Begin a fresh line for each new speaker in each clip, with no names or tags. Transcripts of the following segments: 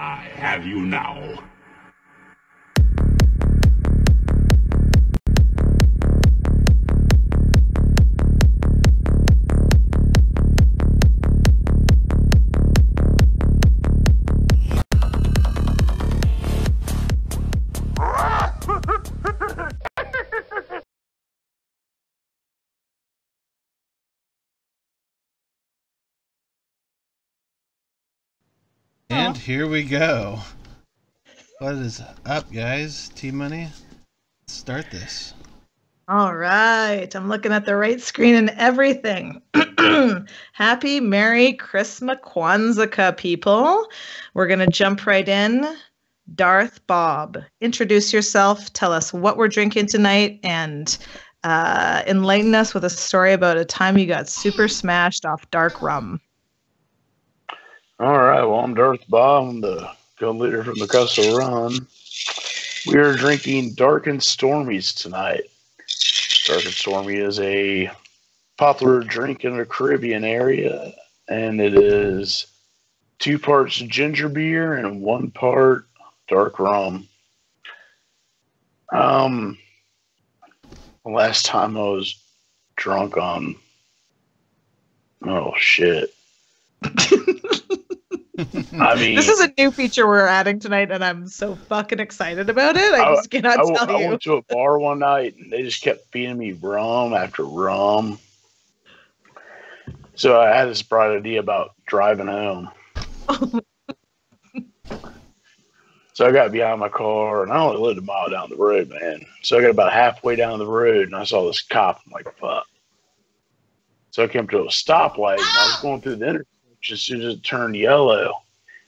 I have you now.
And here we go. What is up, guys? T-Money? Let's start this.
All right. I'm looking at the right screen and everything. Happy Merry Christmas Kwanzaa, people. We're going to jump right in. Darth Bob, introduce yourself. Tell us what we're drinking tonight and enlighten us with a story about a time you got super smashed off dark rum.
All right, well, I'm Darth Bob. I'm the guild leader from the Castle Run. We are drinking Dark and Stormies tonight. Dark and Stormy is a popular drink in the Caribbean area, and it is 2 parts ginger beer and 1 part dark rum. The last time I was drunk on... Oh, shit. I mean,
this is a new feature we're adding tonight, and I'm so fucking excited about it. I just cannot tell you.
I went to a bar one night, and they just kept feeding me rum after rum. So I had this bright idea about driving home. So I got behind my car, and I only lived a mile down the road, man. So I got about halfway down the road, and I saw this cop. I'm like, fuck. So I came to a stoplight, and I was going through the intersection as soon as it turned yellow.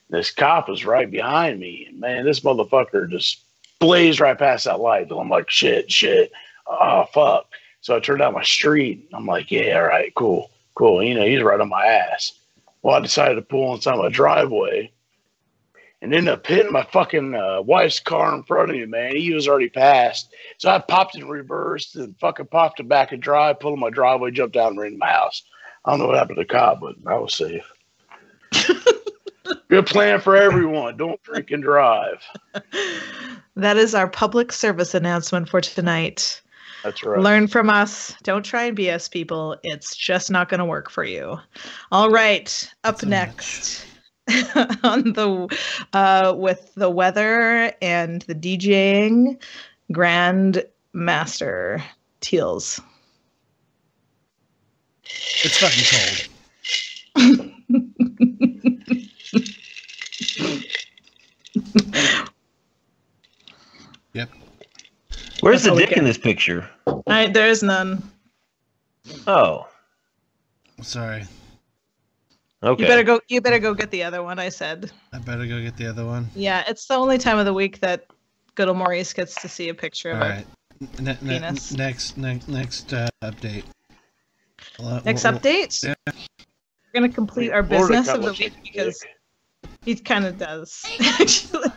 This cop was right behind me. And man, this motherfucker just blazed right past that light. I'm like, shit. Oh, fuck. So I turned down my street. I'm like, yeah, all right, cool. You know, he's right on my ass. Well, I decided to pull inside my driveway and ended up hitting my fucking wife's car in front of me, man. He was already passed. So I popped in reverse and fucking popped it back and drive, pulled in my driveway, jumped out and ran to my house. I don't know what happened to the cop, but I was safe. Good plan for everyone. Don't drink and drive.
That is our public service announcement for tonight.
That's right.
Learn from us. Don't try and BS people. It's just not going to work for you. All right. Up next on the with the weather and the DJing, Grand Master Teals.
It's fucking cold. Yep.
Where's the dick in this picture?
There is none.
Oh.
Sorry.
Okay.
You better go get the other one, I said.
I better go get the other one.
Yeah, it's the only time of the week that good old Maurice gets to see a picture of a penis.
Next update.
Next update? Yeah. We're going to complete our business of the week because he kind of does. Actually,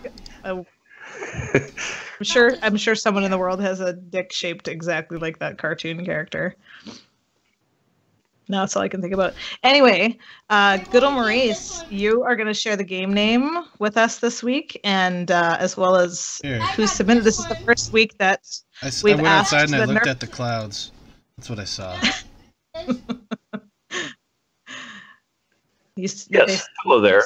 I'm sure someone in the world has a dick shaped exactly like that cartoon character. No, that's all I can think about. Anyway, good old Maurice, you are going to share the game name with us this week, and as well as who submitted. This is the first week that
I went outside and I looked at the clouds. That's what I saw.
Yes, hello there.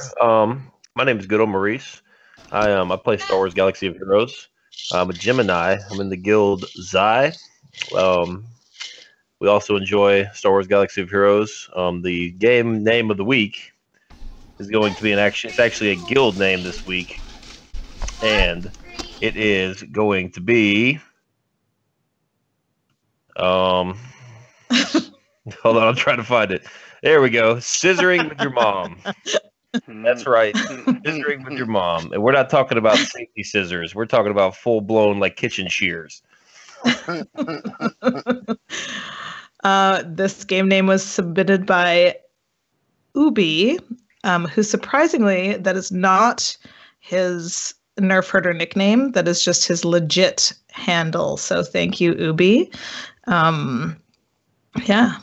My name is Good Old Maurice. I play Star Wars Galaxy of Heroes. I'm a Gemini. I'm in the guild Xi. We also enjoy Star Wars Galaxy of Heroes. The game name of the week is going to be it's actually a guild name this week, and it is going to be hold on, I'm trying to find it. There we go. Scissoring with your mom. That's right. Scissoring with your mom. And we're not talking about safety scissors. We're talking about full-blown, like, kitchen shears.
This game name was submitted by Ubi, who surprisingly, that is not his Nerf herder nickname. That is just his legit handle. So thank you, Ubi. Yeah.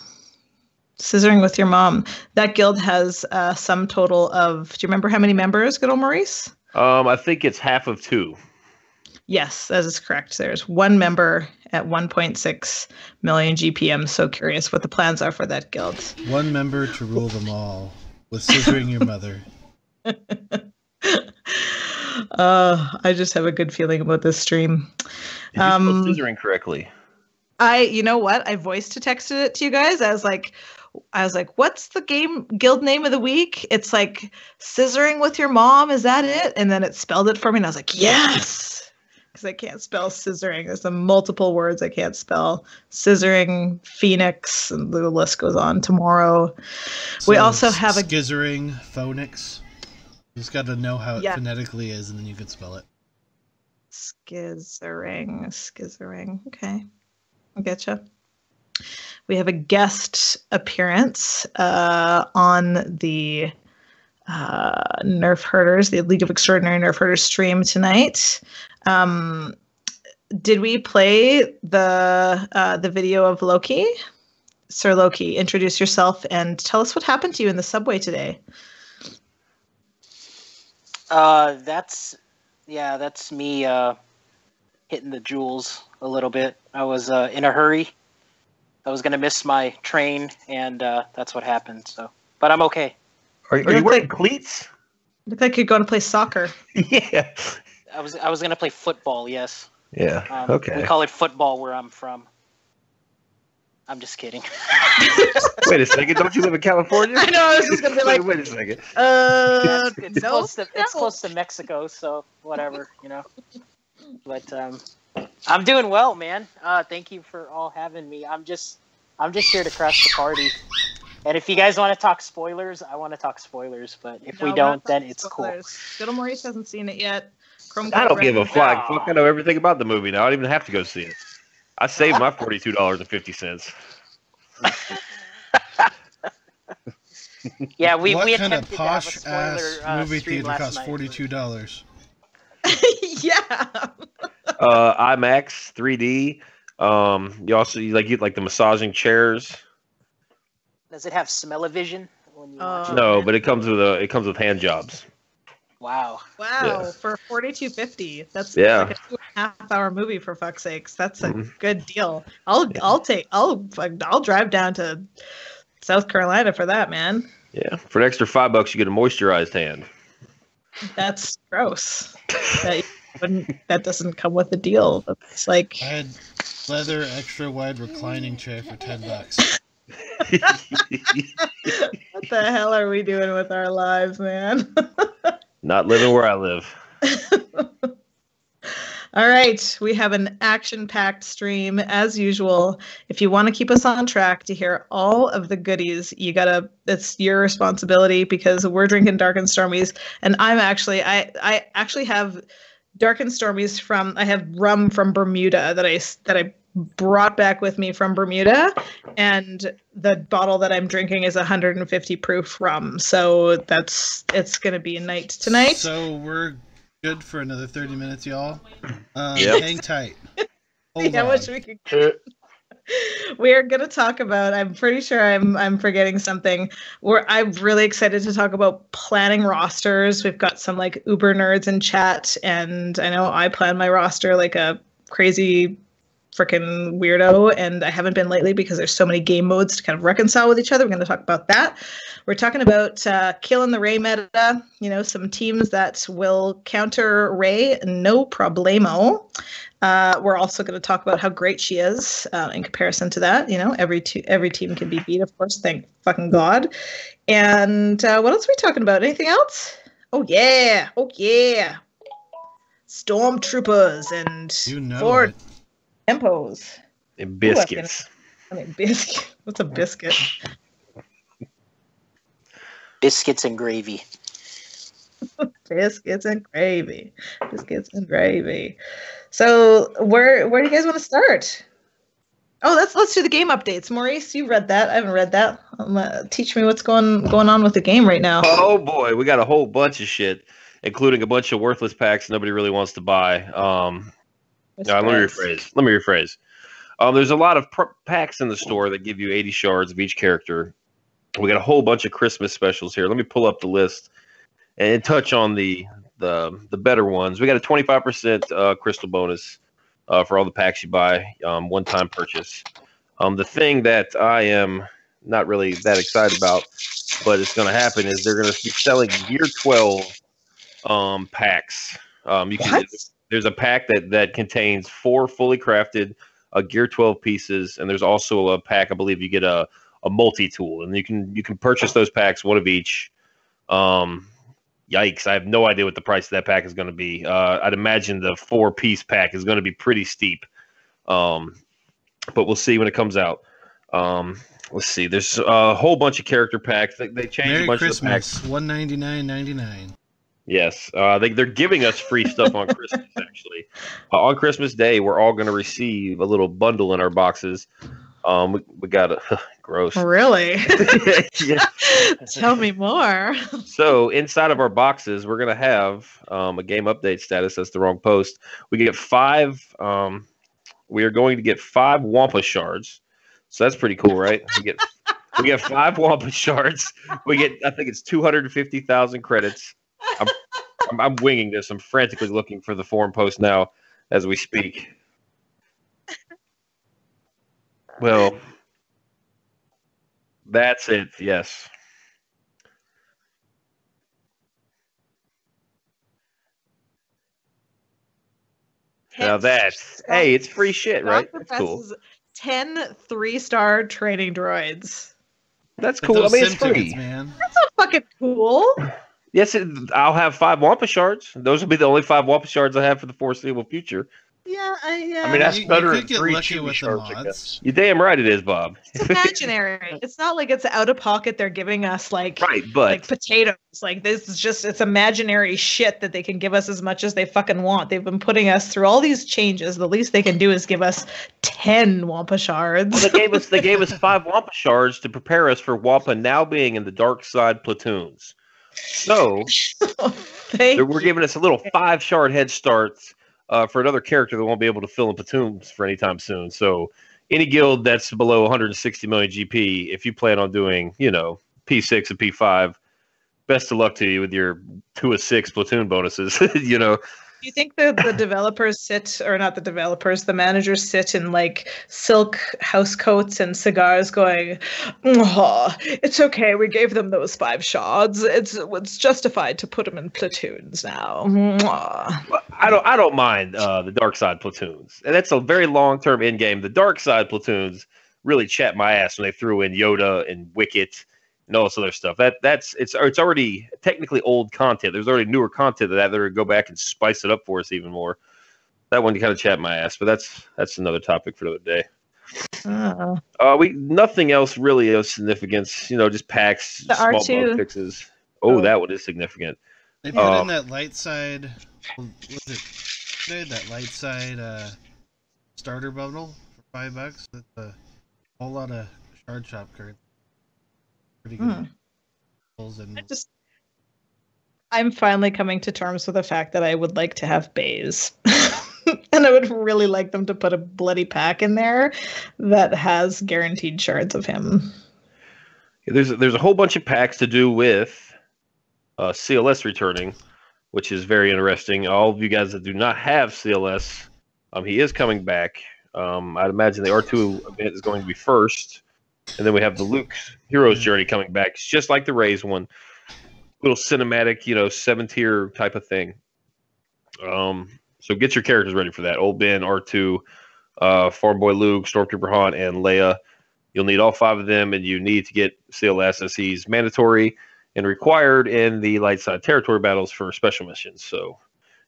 Scissoring with your mom. That guild has some total of, do you remember how many members, good old Maurice?
I think it's half of 2.
Yes, that is correct. There's one member at 1.6 million GPM. So curious what the plans are for that guild.
One member to rule them all, with scissoring your mother.
I just have a good feeling about this stream.
Did you spell scissoring correctly?
You know what? I voice to texted it to you guys. I was like, what's the guild name of the week? It's like scissoring with your mom. Is that it? And then it spelled it for me. And I was like, yes. Because I can't spell scissoring. There's some multiple words I can't spell. Scissoring, Phoenix, and the list goes on. Tomorrow.
So
we also have a
scissoring, phonics. You just got to know how it phonetically is, and then you can spell it.
Scissoring. Okay. I getcha. We have a guest appearance on the Nerfherders, the League of ExtraOrdinary Nerfherders stream tonight. Did we play the video of Loki? Sir Loki, introduce yourself and tell us what happened to you in the subway today.
That's me hitting the jewels a little bit. I was in a hurry. I was gonna miss my train, and that's what happened. So, but I'm okay.
Are you wearing cleats?
Look like you're going to play soccer.
Yeah.
I was gonna play football. Yes.
Yeah. Okay.
We call it football where I'm from. I'm just kidding.
Wait a second. Don't you live in California?
I know. I was just gonna be like,
wait a second.
It's close to Mexico, so whatever, you know. But I'm doing well, man. Thank you for all having me. I'm just here to crash the party. And if you guys want to talk spoilers, I want to talk spoilers. But if we don't, then it's
spoilers. Cool. Good Maurice hasn't seen it yet.
I don't give a flying fuck. I know everything about the movie now. I don't even have to go see it. I saved my $42.50.
Yeah, we
what kind
attempted
of posh
to have a spoiler,
ass movie
stream
theater
last
costs
night.
$42?
Yeah.
IMAX 3D. You also get like the massaging chairs.
Does it have smell-o-vision when you watch it?
No, but it comes with hand jobs.
Wow.
Yeah.
For $42.50, that's
Yeah.
like a 2.5-hour movie for fuck's sakes. That's a good deal. I'll drive down to South Carolina for that, man.
Yeah, for an extra $5, you get a moisturized hand.
That's gross. That doesn't come with the deal. It's like
I had leather extra wide reclining chair for $10.
what the hell are we doing with our lives, man?
Not living where I live.
All right, we have an action-packed stream as usual. If you want to keep us on track to hear all of the goodies, it's your responsibility because we're drinking Dark and Stormies, and I actually have Dark and Stormies I have rum from Bermuda that I brought back with me from Bermuda, and the bottle that I'm drinking is 150 proof rum. So it's going to be a night tonight.
So we're good for another 30 minutes, y'all.
Yep.
Hang tight.
I wish we could. We're going to talk about, I'm pretty sure I'm forgetting something. I'm really excited to talk about planning rosters. We've got some like uber nerds in chat, and I know I plan my roster like a crazy freaking weirdo, and I haven't been lately because there's so many game modes to kind of reconcile with each other. We're going to talk about that. We're talking about killing the Rey meta, some teams that will counter Rey, no problemo. We're also going to talk about how great she is in comparison to that. Every team can be beat, of course, thank fucking God. And what else are we talking about? Anything else? Oh yeah. Stormtroopers and Ford Tempos.
And biscuits.
Biscuit. What's a biscuit?
Biscuits and gravy.
Biscuits and gravy. So where do you guys want to start? Oh, let's do the game updates. Maurice, you read that. I haven't read that. Teach me what's going on with the game right now.
Oh boy, we got a whole bunch of shit, including a bunch of worthless packs nobody really wants to buy. Let me rephrase. There's a lot of packs in the store that give you 80 shards of each character. We got a whole bunch of Christmas specials here. Let me pull up the list and touch on the the better ones. We got a 25% crystal bonus for all the packs you buy, one-time purchase. The thing that I am not really that excited about, but it's going to happen, is they're going to be selling Gear 12 packs. There's a pack that contains 4 fully crafted Gear 12 pieces, and there's also a pack, I believe you get a multi-tool, and you can purchase those packs, one of each. Yikes, I have no idea what the price of that pack is going to be. I'd imagine the 4-piece pack is going to be pretty steep, but we'll see when it comes out. Let's see, there's a whole bunch of character packs. They changed
Merry
a bunch
Christmas,
of the packs.
$199.99.
Yes, they're giving us free stuff on Christmas, actually. On Christmas Day, we're all going to receive a little bundle in our boxes. We got a gross.
Really?
Yeah.
Tell me more.
So inside of our boxes, we're going to have a game update status. That's the wrong post. We get 5. We are going to get 5 Wampa shards. So that's pretty cool, right? We get 5 Wampa shards. We get, I think it's 250,000 credits. I'm winging this. I'm frantically looking for the forum post now as we speak. Well, that's it. Yes. Now that's, hey, it's free shit, right? That's cool.
10 3-star training droids.
That's cool. I mean, it's free.
Tickets, man.
That's not fucking cool.
Yes, I'll have 5 Wampa shards. Those will be the only 5 Wampa shards I have for the foreseeable future.
Yeah,
I mean, that's
You
better
could
than
get
3
lucky
Chewy
with the
shards, I
mods.
guess.
You're damn right it is, Bob.
it's imaginary. It's not like it's out of pocket. They're giving us like
But
potatoes. Like this is just it's imaginary shit that they can give us as much as they fucking want. They've been putting us through all these changes. The least they can do is give us 10 Wampa shards.
well, they gave us 5 Wampa shards to prepare us for Wampa now being in the dark side platoons. So we're giving us a little 5-shard head start for another character that won't be able to fill in platoons for any time soon. So any guild that's below 160 million GP, if you plan on doing, P6 and P5, best of luck to you with your 2 of 6 platoon bonuses.
Do you think the developers sit, or not the developers, the managers sit in like silk house coats and cigars going, oh, it's okay, we gave them those 5 shards. It's justified to put them in platoons now.
Well, I don't mind the dark side platoons. And that's a very long-term end game. The dark side platoons really chat my ass when they threw in Yoda and Wicket and all this other stuff. It's already technically old content. There's already newer content that they're going to go back and spice it up for us even more. That one kind of chat my ass, but that's another topic for another day. Nothing else really of significance. Just packs,
the
small
R2
bug fixes. Oh, that one is significant.
They put in that light side. That light side starter bundle for $5. That's a whole lot of shard shop cards. Pretty good.
I'm finally coming to terms with the fact that I would like to have bays. And I would really like them to put a bloody pack in there that has guaranteed shards of him.
There's a whole bunch of packs to do with CLS returning, which is very interesting. All of you guys that do not have CLS, he is coming back. I'd imagine the R2 event is going to be first. And then we have the Luke's Hero's Journey coming back. It's just like the Rey's one. Little cinematic, 7-tier type of thing. So get your characters ready for that. Old Ben, R2, Farm Boy Luke, Stormtrooper Han, and Leia. You'll need all 5 of them, and you need to get CLS as he's mandatory and required in the light side territory battles for special missions. So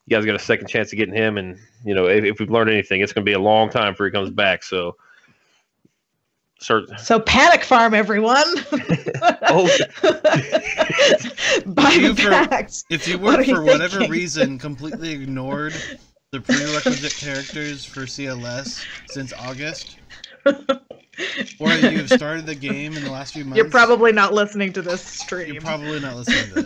you guys got a second chance of getting him, and if we've learned anything, it's going to be a long time before he comes back. So
panic farm, everyone. Buy packs.
If you were for whatever reason completely ignored the prerequisite characters for CLS since August, or you've started the game in the last few months,
you're probably not listening to this stream.
You're probably not listening to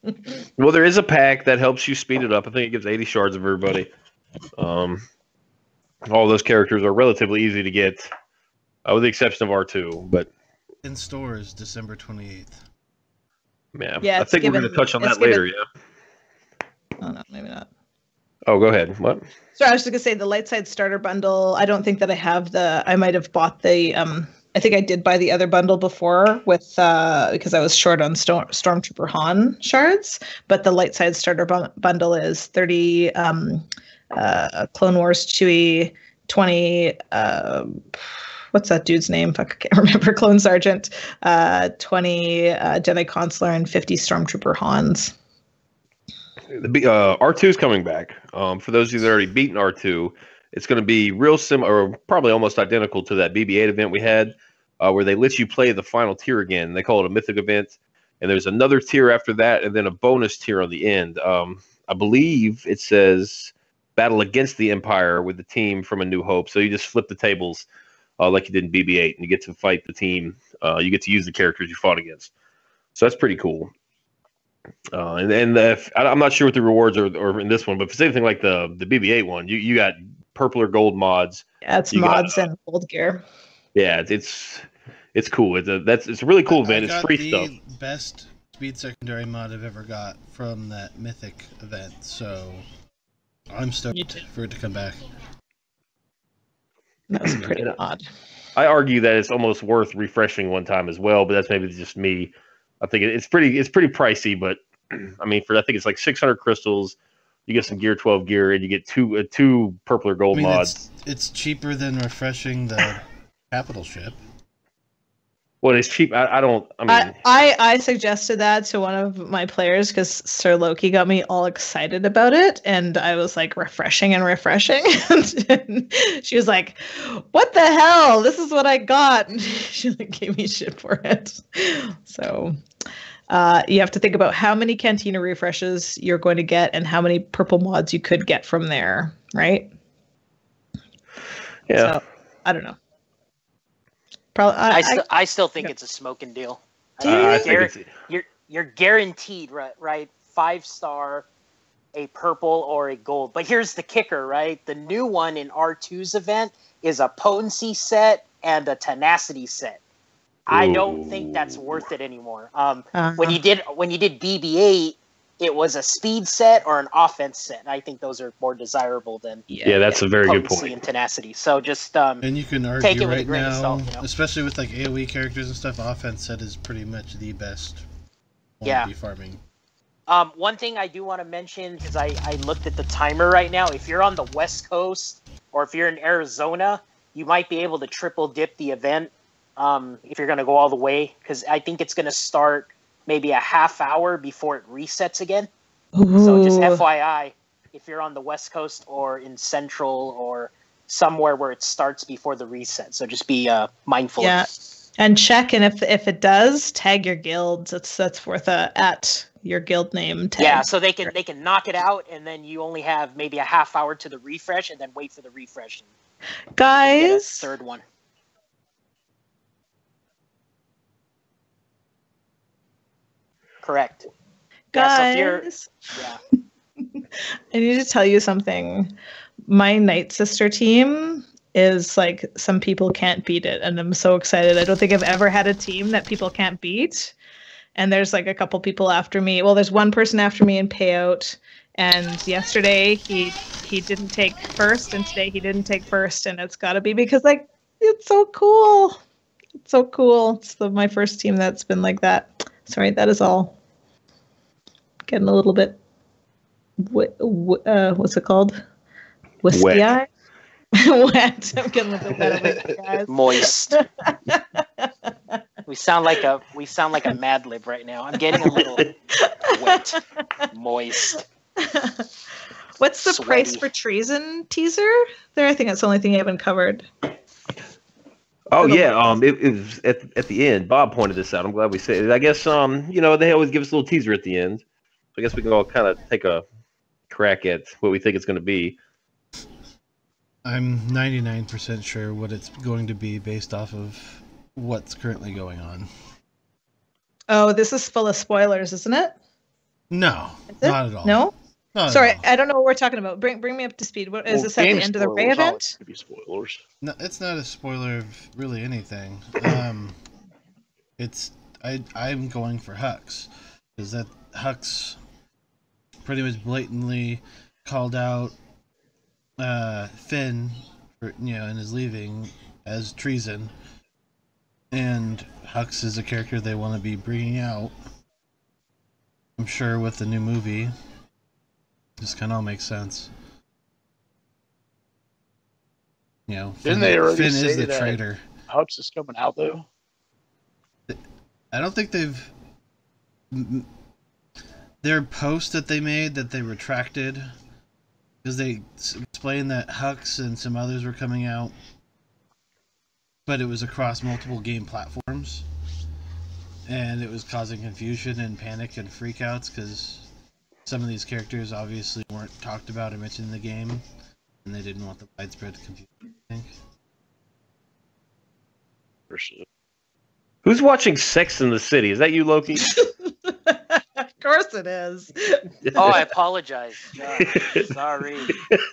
this.
Well, there is a pack that helps you speed it up. I think it gives 80 shards of everybody. All those characters are relatively easy to get. With the exception of R2, but
in stores December 28th.
Yeah, I think we're going to touch on that later.
Oh no, maybe not.
Oh, go ahead. What?
So I was just gonna say the light side starter bundle. I don't think that I have the. I might have bought the. I think I did buy the other bundle before with because I was short on Stormtrooper Han shards. But the light side starter bundle is 30 Clone Wars Chewie, 20. What's that dude's name? Fuck, I can't remember. Clone Sergeant, 20 Jedi Consular, and 50 Stormtrooper Hans.
R2 is coming back. For those of you that already beaten R2, it's going to be real similar, or probably almost identical to that BB-8 event we had, where they let you play the final tier again. They call it a mythic event, and there's another tier after that, and then a bonus tier on the end. I believe it says battle against the Empire with the team from A New Hope. So you just flip the tables like you did in BB-8, and you get to fight the team. You get to use the characters you fought against. So that's pretty cool. I'm not sure what the rewards are in this one, but if it's anything like the BB-8 one, you got purple or gold mods.
Yeah, it's mods and gold gear.
Yeah, it's cool. It's a really cool event. It's free stuff.
Best speed secondary mod I've ever got from that mythic event, so I'm stoked for it to come back.
That's pretty odd.
I argue that it's almost worth refreshing one time as well, but that's maybe just me. I think it's pretty pricey, but I mean, I think it's like 600 crystals. You get some Gear 12 gear, and you get two purple or gold mods.
It's cheaper than refreshing the capital ship.
Well, it's cheap.
I suggested that to one of my players because Sir Loki got me all excited about it, and I was like refreshing, and she was like, "What the hell? This is what I got." And she like gave me shit for it. So you have to think about how many Cantina refreshes you're going to get and how many purple mods you could get from there, right?
Yeah.
So, I don't know. Probably,
I still think it's a smoking deal. You're guaranteed, right? 5-star, a purple or a gold. But here's the kicker, right? The new one in R2's event is a potency set and a tenacity set. I don't think that's worth it anymore. When you did BB-8, it was a speed set or an offense set. I think those are more desirable than
that's a very good
potency
point.
And tenacity. So just
and you can argue
take it with
right
a grain
now,
of salt, you know?
especially with like AOE characters and stuff. Offense set is pretty much the best one to be farming.
One thing I do want to mention, because I looked at the timer right now. If you're on the West Coast or if you're in Arizona, you might be able to triple dip the event if you're going to go all the way, because I think it's going to start maybe a half hour before it resets again. Ooh. So just FYI, if you're on the West Coast or in Central or somewhere where it starts before the reset. So just be mindful.
Yeah, and check, and if it does, tag your guilds. That's worth at your guild name tag.
Yeah, so they can knock it out, and then you only have maybe a half hour to the refresh, and then wait for the refresh.
Guys,
third one. Correct.
Guys, I need to tell you something. My Nightsister team is like, some people can't beat it, and I'm so excited. I don't think I've ever had a team that people can't beat. And there's like a couple people after me. Well, there's one person after me in payout, and yesterday he didn't take first, and today he didn't take first, and it's got to be because like it's so cool. It's so cool. It's my first team that's been like that. Sorry, that is all. Getting a little bit, what's it called? Wispy eye? Wet. I'm getting a little bit wet, guys.
Moist. We sound like a Mad Lib right now. I'm getting a little wet, moist.
What's the
sweaty.
price for treason teaser? There, I think that's the only thing you haven't covered.
Oh yeah, it was at the end. Bob pointed this out. I'm glad we said it. I guess they always give us a little teaser at the end. So I guess we can all kind of take a crack at what we think it's going to be.
I'm 99% sure what it's going to be based off of what's currently going on.
Oh, this is full of spoilers, isn't it?
No, not at all.
No?
Not
Sorry,
at all.
I don't know what we're talking about. Bring me up to speed. What is this at the end of the Rey event?
Could be spoilers.
No, it's not a spoiler of really anything. I'm going for Hux, because that Hux pretty much blatantly called out Finn, for, in his leaving as treason. And Hux is a character they want to be bringing out. I'm sure with the new movie. This kind of all makes sense.
Didn't they already
Finn
say
is the
that
traitor.
Hux is coming out though?
I don't think they've. Their post that they made that they retracted because they explained that Hux and some others were coming out, but it was across multiple game platforms, and it was causing confusion and panic and freakouts because some of these characters obviously weren't talked about or mentioned in the game, and they didn't want the widespread confusion, I think.
For sure.
Who's watching Sex in the City? Is that you, Loki?
Of course it is.
Oh, I apologize. Sorry.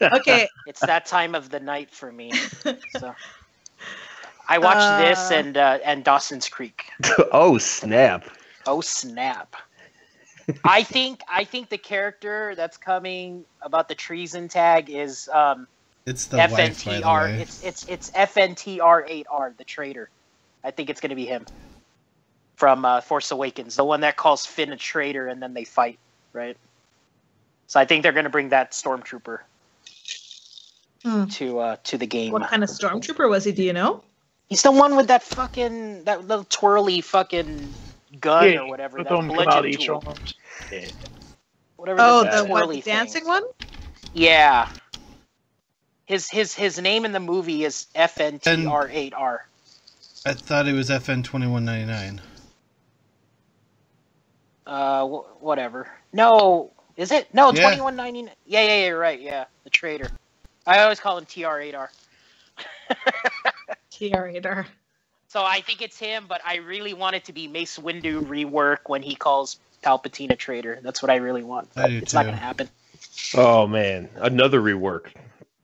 Okay.
It's that time of the night for me. So I watched this and Dawson's Creek.
Oh, snap.
Oh, snap. I think the character that's coming about the treason tag is
It's the wife, by the way.
It's FNTR8R, the traitor. I think it's going to be him from Force Awakens, the one that calls Finn a traitor and then they fight, right? So I think they're going to bring that stormtrooper to the game.
What kind of stormtrooper was he? Do you know?
He's the one with that little twirly fucking gun or whatever.
Put
That
them come out each
tool.
arms. Yeah.
Whatever.
The dancing one?
Yeah. His name in the movie is FNTR8R.
I thought it was FN 2199.
Whatever. No, is it? No,
Yeah.
2199. Yeah, you're right. Yeah, the traitor. I always call him TR8R.
TR8R.
So I think it's him, but I really want it to be Mace Windu rework when he calls Palpatine a traitor. That's what I really want.
I do
It's
too.
not going to happen.
Oh, man. Another rework.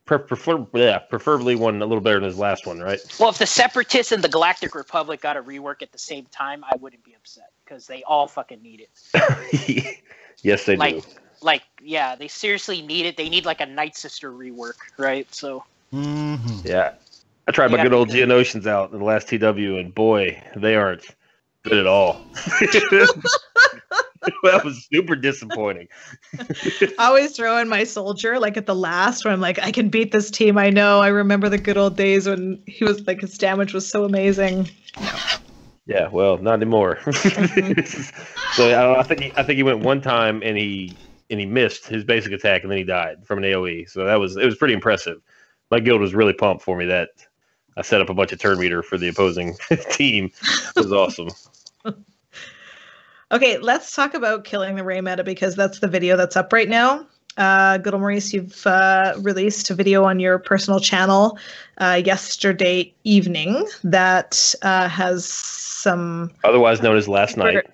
Preferably one a little better than his last one, right?
Well, if the Separatists and the Galactic Republic got a rework at the same time, I wouldn't be upset because they all fucking need it.
Yes, they do.
Yeah, they seriously need it. They need like a Nightsister rework, right? So.
Mm-hmm.
Yeah. I tried my good old Geonosians out in the last TW, and boy, they aren't good at all. That was super disappointing.
I always throw in my soldier, like at the last, where I'm like, I can beat this team. I know. I remember the good old days when he was like, his damage was so amazing.
Yeah, well, not anymore. So I think he went one time and he missed his basic attack and then he died from an AOE. So it was pretty impressive. My guild was really pumped for me that I set up a bunch of turn meter for the opposing team. It was awesome.
Okay, let's talk about killing the Rey meta because that's the video that's up right now. Good old Maurice, you've released a video on your personal channel yesterday evening that has some...
Otherwise known as last night.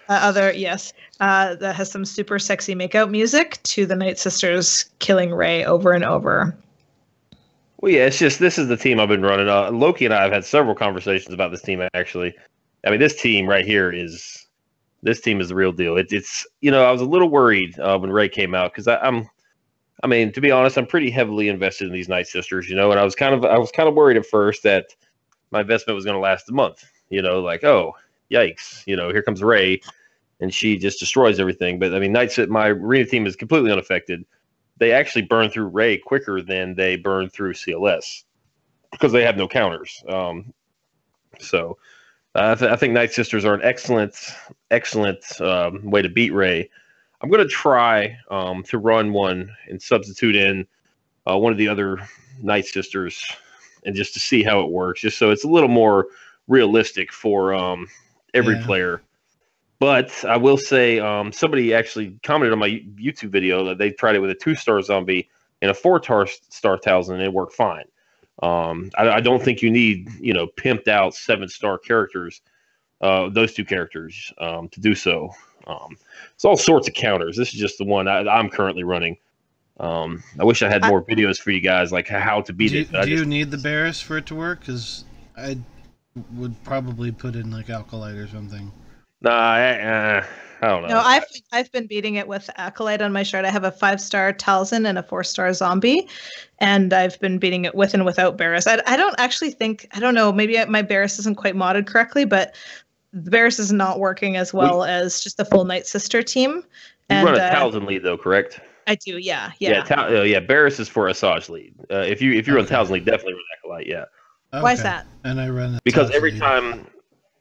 That has some super sexy makeout music to the Nightsisters killing Rey over and over.
Well, yeah, it's just this is the team I've been running. Loki and I have had several conversations about this team, actually. I mean, this team right here is the real deal. It's I was a little worried when Rey came out because I mean, to be honest, I'm pretty heavily invested in these Nightsisters, and I was kind of worried at first that my investment was going to last a month. Like, oh, yikes, here comes Rey, and she just destroys everything. But I mean, my arena team is completely unaffected. They actually burn through Rey quicker than they burn through CLS because they have no counters. So I think Nightsisters are an excellent way to beat Rey. I'm going to try to run one and substitute in one of the other Nightsisters and just to see how it works, just so it's a little more realistic for every player. But I will say somebody actually commented on my YouTube video that they tried it with a 2-star zombie and a 4-star Talzin, and it worked fine. I don't think you need, pimped out 7-star characters, those two characters, to do so. It's all sorts of counters. This is just the one I'm currently running. I wish I had more videos for you guys, like how to beat it.
Do you need the Barris for it to work? Because I would probably put in like Alkalite or something.
Nah, I don't know.
No, I've been beating it with Acolyte on my shard. I have a 5-star Talzin and a 4-star Zombie, and I've been beating it with and without Barris. I don't actually think, I don't know, maybe my Barris isn't quite modded correctly, but the Barris is not working as well as just the full Nightsister team.
You run a Talzin lead though, correct?
I do, yeah.
Yeah, Barris is for Asajj lead. If you run Talzin lead, definitely run Acolyte, yeah.
Okay.
Why is that?
And I run
Because
Talzin
every
lead.
time,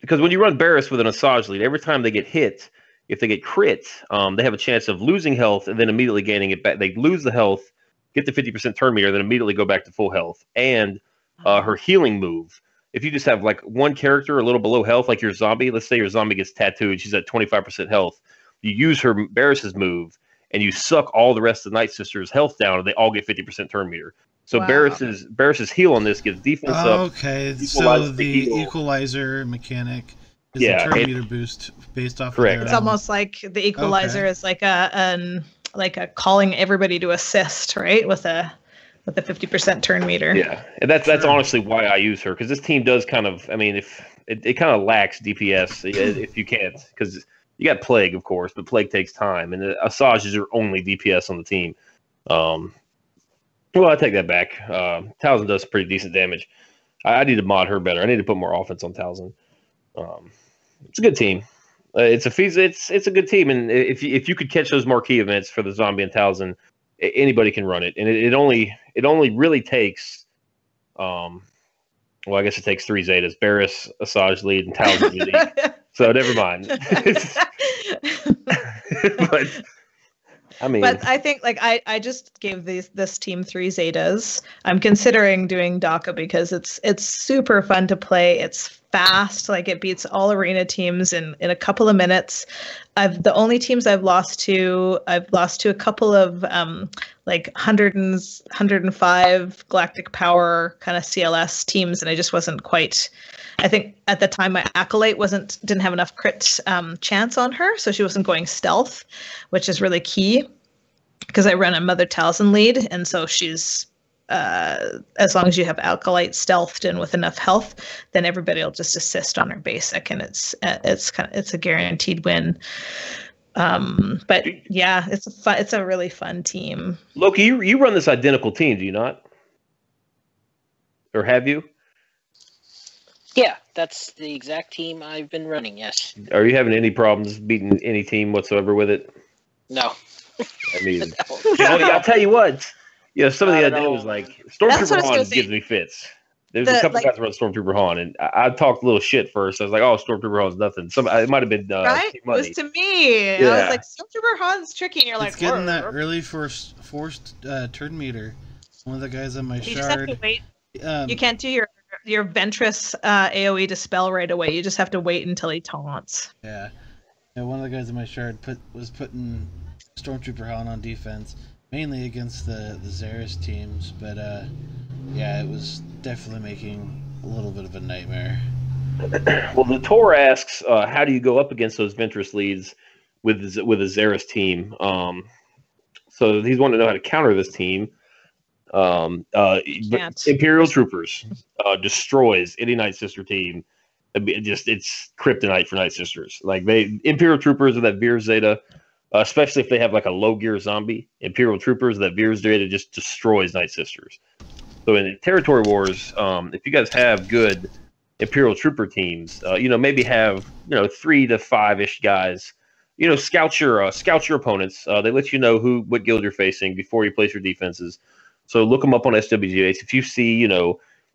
because when you run Barris with an Asajj lead, every time they get hit, if they get crit, they have a chance of losing health and then immediately gaining it back. They lose the health, get the 50% turn meter, then immediately go back to full health. And her healing move, if you just have like one character a little below health, like your zombie, let's say your zombie gets tattooed, she's at 25% health. You use her Barris's move, and you suck all the rest of the Nightsisters' health down, and they all get 50% turn meter. So
Wow.
Barris's heal on this gives defense up.
Okay, so
equalizes
the
heal.
equalizer mechanic is
Yeah,
a turn
it-
meter boost based off
Correct.
of their
It's almost like the Equalizer is like a calling everybody to assist, right? With a 50% turn meter.
Yeah, and that's honestly why I use her, because this team does kind of, I mean, if it kind of lacks DPS if you can't, because you got Plague, of course, but Plague takes time, and Asajj is your only DPS on the team. Well, I take that back. Talzin does pretty decent damage. I need to mod her better. I need to put more offense on Talzin. It's a good team. It's a good team, and if you could catch those marquee events for the Zombie and Talzin, anybody can run it, and it only really takes, well, I guess it takes 3 Zetas: Barris, Asajj lead, and Talzin lead. So never mind. But I mean,
but I think like I just gave this team 3 Zetas. I'm considering doing DACA because it's super fun to play. It's fast, like it beats all arena teams in a couple of minutes. The only teams I've lost to a couple of like 105 Galactic Power kind of CLS teams, and I just wasn't quite. I think at the time my Acolyte didn't have enough crit chance on her, so she wasn't going stealth, which is really key because I run a Mother Talzin lead, and so she's as long as you have Acolyte stealthed and with enough health, then everybody will just assist on her basic, and it's a guaranteed win. But yeah, it's a really fun team.
Loki, you run this identical team, do you not? Or have you?
Yeah, that's the exact team I've been running, yes.
Are you having any problems beating any team whatsoever with it?
No.
I mean,
No.
I'll tell you what. Some of the
Not at
other
all.
was like
That's what I was
Stormtrooper
gonna
Han
say.
gives me fits. There's a couple guys that run Stormtrooper Han, and I talked a little shit first. I was like, "Oh, Stormtrooper Han's nothing." It might have been
Right?
Team
It was
Money.
to me. I
Yeah.
was like, Stormtrooper Han's tricky, and you're like,
It's getting that
"Whoa."
early forced turn meter. One of the guys on my
You just have to
shard.
wait. You can't do your Ventress AoE dispel right away. You just have to wait until he taunts.
Yeah, one of the guys in my shard was putting Stormtrooper Han on defense, mainly against the Xeris teams, but yeah, it was definitely making a little bit of a nightmare.
Well, the Tor asks, how do you go up against those Ventress leads with a Xeris team? So he's wanting to know how to counter this team.
Can't.
Imperial Troopers destroys any Nightsister team. It's kryptonite for Nightsisters. Like Imperial Troopers with that Veer Zeta, especially if they have like a low gear zombie. Imperial Troopers with that Veer Zeta just destroys Nightsisters. So in Territory Wars, if you guys have good Imperial Trooper teams, maybe have 3 to 5-ish guys. Scout your opponents. They let you know what guild you're facing before you place your defenses. So look them up on SWGAs. If you see,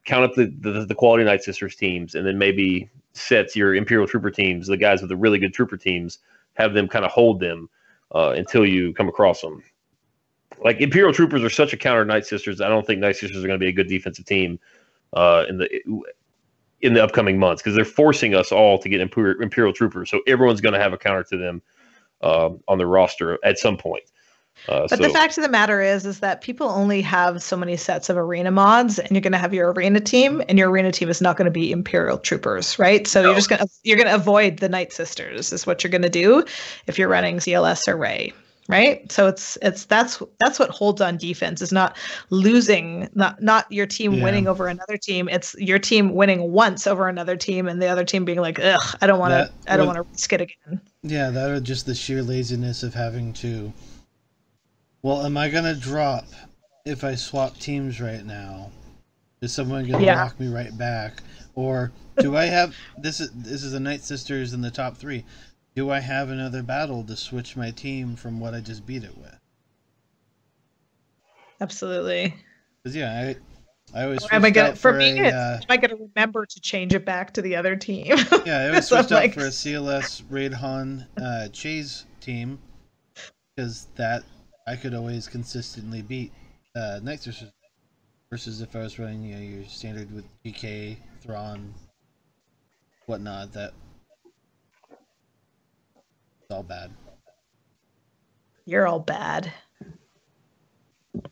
count up the quality Nightsisters teams, and then maybe set your Imperial Trooper teams, the guys with the really good Trooper teams, have them kind of hold them until you come across them. Like Imperial Troopers are such a counter to Nightsisters. I don't think Nightsisters are going to be a good defensive team in the upcoming months, because they're forcing us all to get Imperial Troopers. So everyone's going to have a counter to them on their roster at some point.
But the fact of the matter is that people only have so many sets of arena mods, and you're going to have your arena team, and your arena team is not going to be Imperial Troopers, right? So you're going to avoid the Nightsisters is what you're going to do if you're running ZLS or Rey. right? So that's what holds on defense, is not losing, not your team winning over another team. It's your team winning once over another team, and the other team being like, ugh, I don't want to risk it again.
Yeah, that or just the sheer laziness of having to. Well, am I gonna drop if I swap teams right now? Is someone gonna knock me right back? Or do I have this is the Nightsisters in the top 3? Do I have another battle to switch my team from what I just beat it with?
Absolutely.
Because I always
am I gonna remember to change it back to the other team?
Yeah, I always switched out for a CLS Raid Han Chase team, because that I could always consistently beat Nightsisters, versus if I was running your standard with GK, Thrawn, whatnot. That all bad.
You're all bad.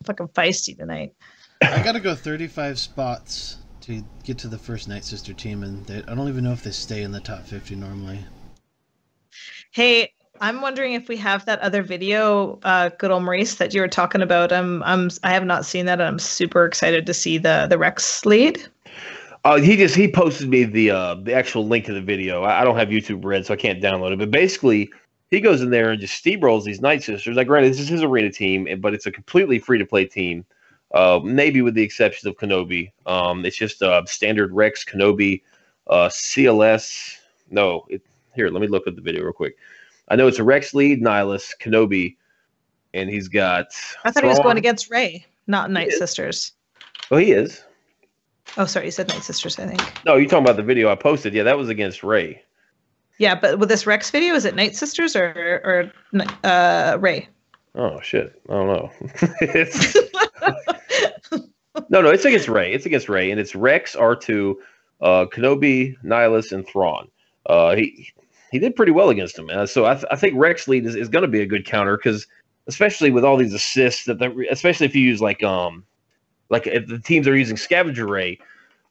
Fucking feisty tonight.
I gotta go 35 spots to get to the first Nightsister team, and I don't even know if they stay in the top 50 normally.
Hey, I'm wondering if we have that other video, good old Maurice, that you were talking about. I have not seen that, and I'm super excited to see the Rex lead.
He posted me the actual link to the video. I don't have YouTube Red, so I can't download it. But basically, he goes in there and just steamrolls these Nightsisters. Like, granted, this is his arena team, but it's a completely free-to-play team, maybe with the exception of Kenobi. It's just standard Rex, Kenobi, CLS. No, here, let me look at the video real quick. I know it's a Rex lead, Nihilus, Kenobi, and he's got...
I thought he was going against Rey, not Nightsisters.
Oh, he is.
Oh, sorry, you said Nightsisters, I think.
No, you're talking about the video I posted. Yeah, that was against Rey.
Yeah, but with this Rex video, is it Nightsisters or Rey?
Oh, shit. I don't know. No, it's against Rey. It's against Rey, and it's Rex, R2, Kenobi, Nihilus, and Thrawn. He did pretty well against him, man. So I think Rex lead is going to be a good counter, because especially with all these assists, especially if you use like if the teams are using Scavenger Rey,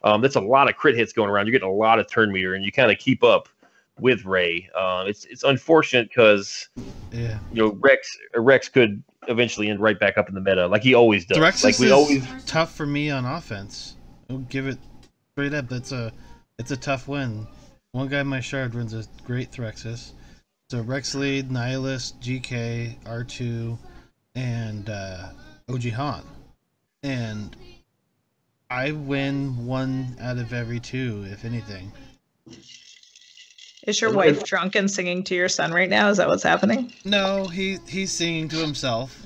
that's a lot of crit hits going around. You're getting a lot of turn meter, and you kind of keep up with Rey. It's unfortunate because Rex could eventually end right back up in the meta, like he always does.
Rex
like
is tough for me on offense. I'll give it straight up. It's a tough win. One guy in my shard runs a great Threxus. So Rex lead, Nihilus, GK, R2, and OG Han. And I win 1 out of every 2, if anything.
Is your wife drunk and singing to your son right now? Is that what's happening?
No, he's singing to himself.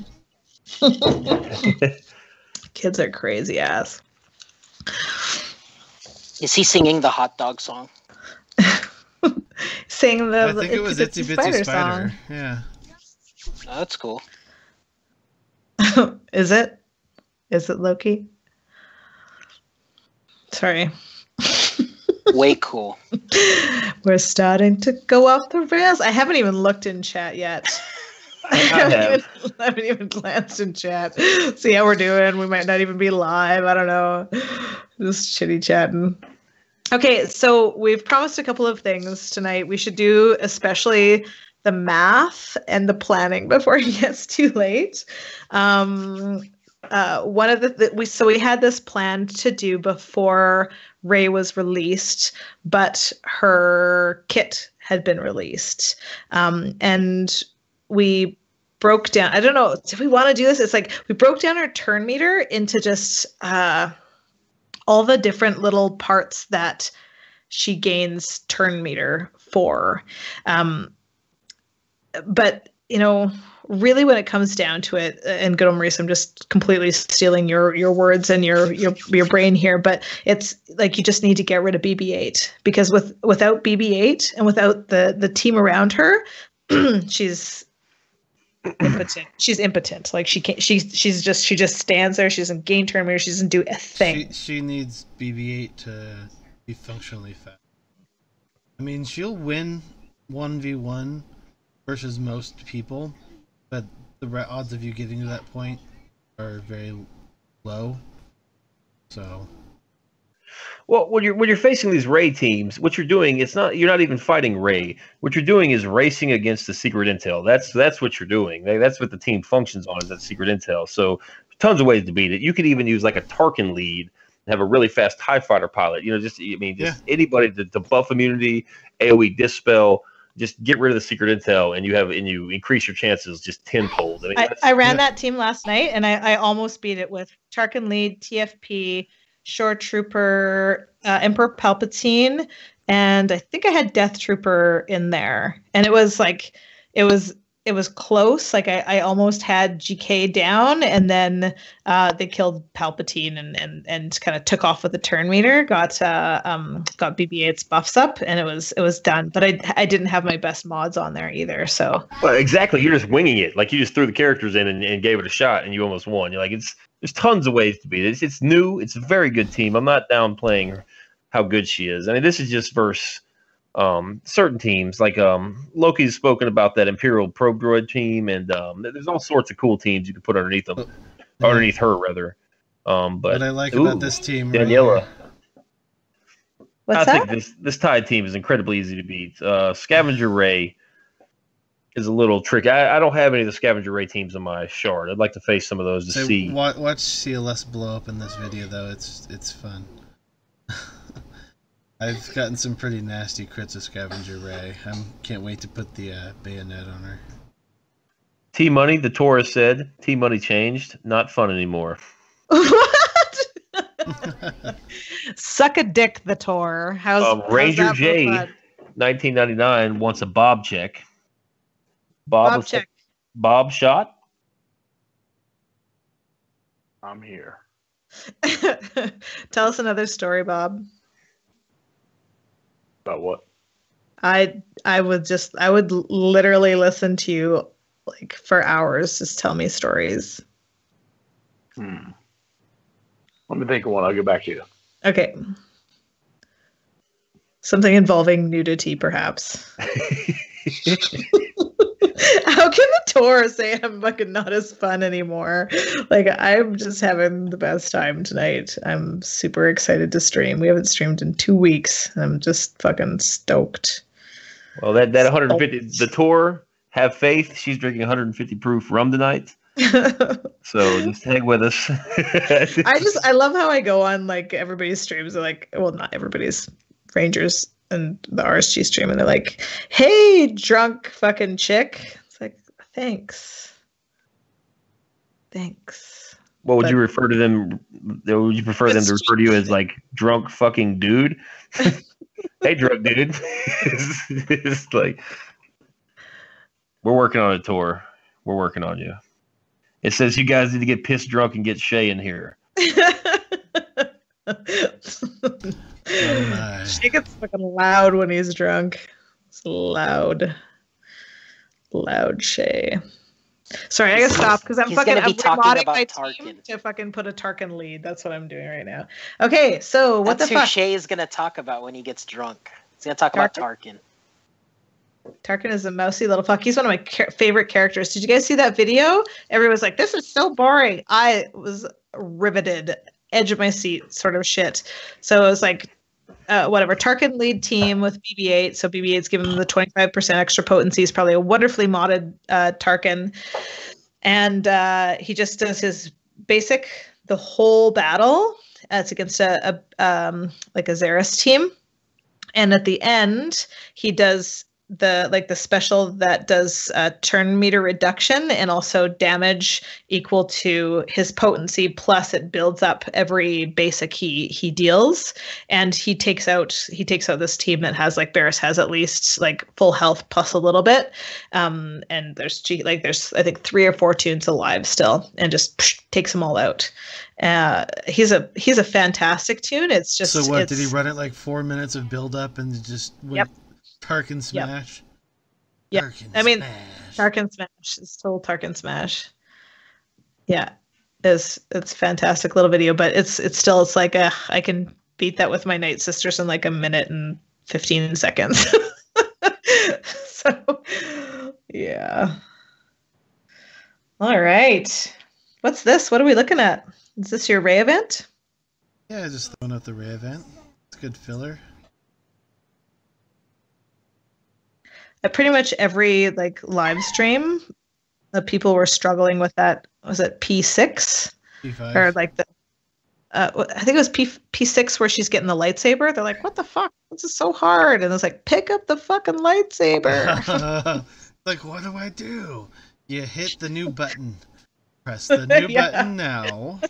Kids are crazy ass.
Is he singing the hot dog song?
Sing the
I think it was Itsy Bitsy Spider. Yeah.
Oh, that's cool.
Is it? Is it Loki? Sorry.
Way cool.
We're starting to go off the rails. I haven't even looked in chat yet. I haven't even glanced in chat. See how we're doing. We might not even be live. I don't know. Just chitty chatting. Okay, so we've promised a couple of things tonight. We should do especially the math and the planning before it gets too late. One of we had this planned to do before Rey was released, but her kit had been released, and we broke down. I don't know. Did we want to do this? It's like we broke down her turn meter into just all the different little parts that she gains turn meter for. But really, when it comes down to it, and good old Maurice, I'm just completely stealing your words and your brain here, but it's like you just need to get rid of BB-8, because without BB-8 and without the team around her, she's impotent. She's impotent. Like she can't. She just stands there. She doesn't gain turn meter. She doesn't do a thing.
She needs BB-8 to be functionally fast. I mean, she'll win 1v1 versus most people, but the odds of you getting to that point are very low. So
Well, when you're facing these Rey teams, what you're doing, you're not even fighting Rey. What you're doing is racing against the secret intel. That's what you're doing. That's what the team functions on, is that secret intel. So tons of ways to beat it. You could even use like a Tarkin lead and have a really fast TIE fighter pilot. Just anybody to buff immunity, AoE dispel. Just get rid of the secret intel, and you increase your chances just tenfold.
I ran that team last night, and I almost beat it with Tarkin lead, TFP, Shore Trooper, Emperor Palpatine, and I think I had Death Trooper in there. And it was close. Like I almost had GK down, and then they killed Palpatine and kind of took off with the turn meter. Got BB-8's buffs up, and it was done. But I didn't have my best mods on there either. So
well, exactly, you're just winging it. Like you just threw the characters in and gave it a shot, and you almost won. You're like, there's tons of ways to beat it. It's new. It's a very good team. I'm not downplaying how good she is. I mean, this is just versus certain teams. Like Loki's spoken about that Imperial probe droid team, and there's all sorts of cool teams you can put underneath them, underneath her rather. But
what I like about this team,
Daniela.
What's
I think this Tide team is incredibly easy to beat. Scavenger Rey is a little tricky. I don't have any of the Scavenger Rey teams in my shard. I'd like to face some of those to see.
Watch CLS blow up in this video, though. It's fun. I've gotten some pretty nasty crits of Scavenger Rey. I can't wait to put the bayonet on her.
T-Money, the Taurus said, T-Money changed. Not fun anymore.
What? Suck a dick, the Tor.
Ranger J, 1999, wants a Bob check. Bob check. Bob shot?
I'm here.
Tell us another story, Bob.
About what?
I would literally listen to you like for hours. Just tell me stories.
Let me think of one. I'll get back to you.
Okay. Something involving nudity, perhaps. How can the Tor say I'm fucking not as fun anymore? Like, I'm just having the best time tonight. I'm super excited to stream. We haven't streamed in 2 weeks. I'm just fucking stoked.
Well, that 150, the Tor, have faith. She's drinking 150 proof rum tonight. So just hang with us.
I love how I go on like everybody's streams. They're like, well, not everybody's, Rangers and the RSG stream, and they're like, hey, drunk fucking chick. It's like, thanks.
What would you refer to them? Would you prefer them to refer to you as like drunk fucking dude? Hey, drunk dude. It's like, we're working on a tour. We're working on you. It says you guys need to get pissed drunk and get Shay in here.
Shay gets fucking loud when he's drunk. It's loud Shay. Sorry, I gotta stop because I'm remodding my team to fucking put a Tarkin lead. That's what I'm doing right now. Okay, so what the fuck?
That's who Shay is gonna talk about when he gets drunk. He's gonna talk about Tarkin.
Tarkin is a mousy little fuck. He's one of my favorite characters. Did you guys see that video? Everyone's like, this is so boring. I was riveted, edge of my seat sort of shit. So it was like, whatever, Tarkin lead team with BB-8. So BB-8's giving him the 25% extra potency. He's probably a wonderfully modded Tarkin. And he just does his basic the whole battle. It's against a Xeris team. And at the end, he does the special that does turn meter reduction and also damage equal to his potency, plus it builds up every basic he deals, and he takes out this team that has, like Barris has, at least like full health plus a little bit, and there's I think 3 or 4 tunes alive still, and just takes them all out. He's a fantastic tune. It's just,
so what did he run it like 4 minutes of build up and just went?
Yep.
Tarkin smash.
Yeah, Tarkin smash. It's total Tarkin smash. Yeah, it's fantastic little video, but it's like I can beat that with my Nightsisters in like a minute and 15 seconds. So yeah. All right. What's this? What are we looking at? Is this your Rey event?
Yeah, just throwing out the Rey event. It's good filler.
At pretty much every like live stream, the people were struggling with that. Was it P6
P5.
or like the? I think it was P6 where she's getting the lightsaber. They're like, "What the fuck? This is so hard!" And it's like, "Pick up the fucking lightsaber."
Like, what do I do? You hit the new button. Press the new button now.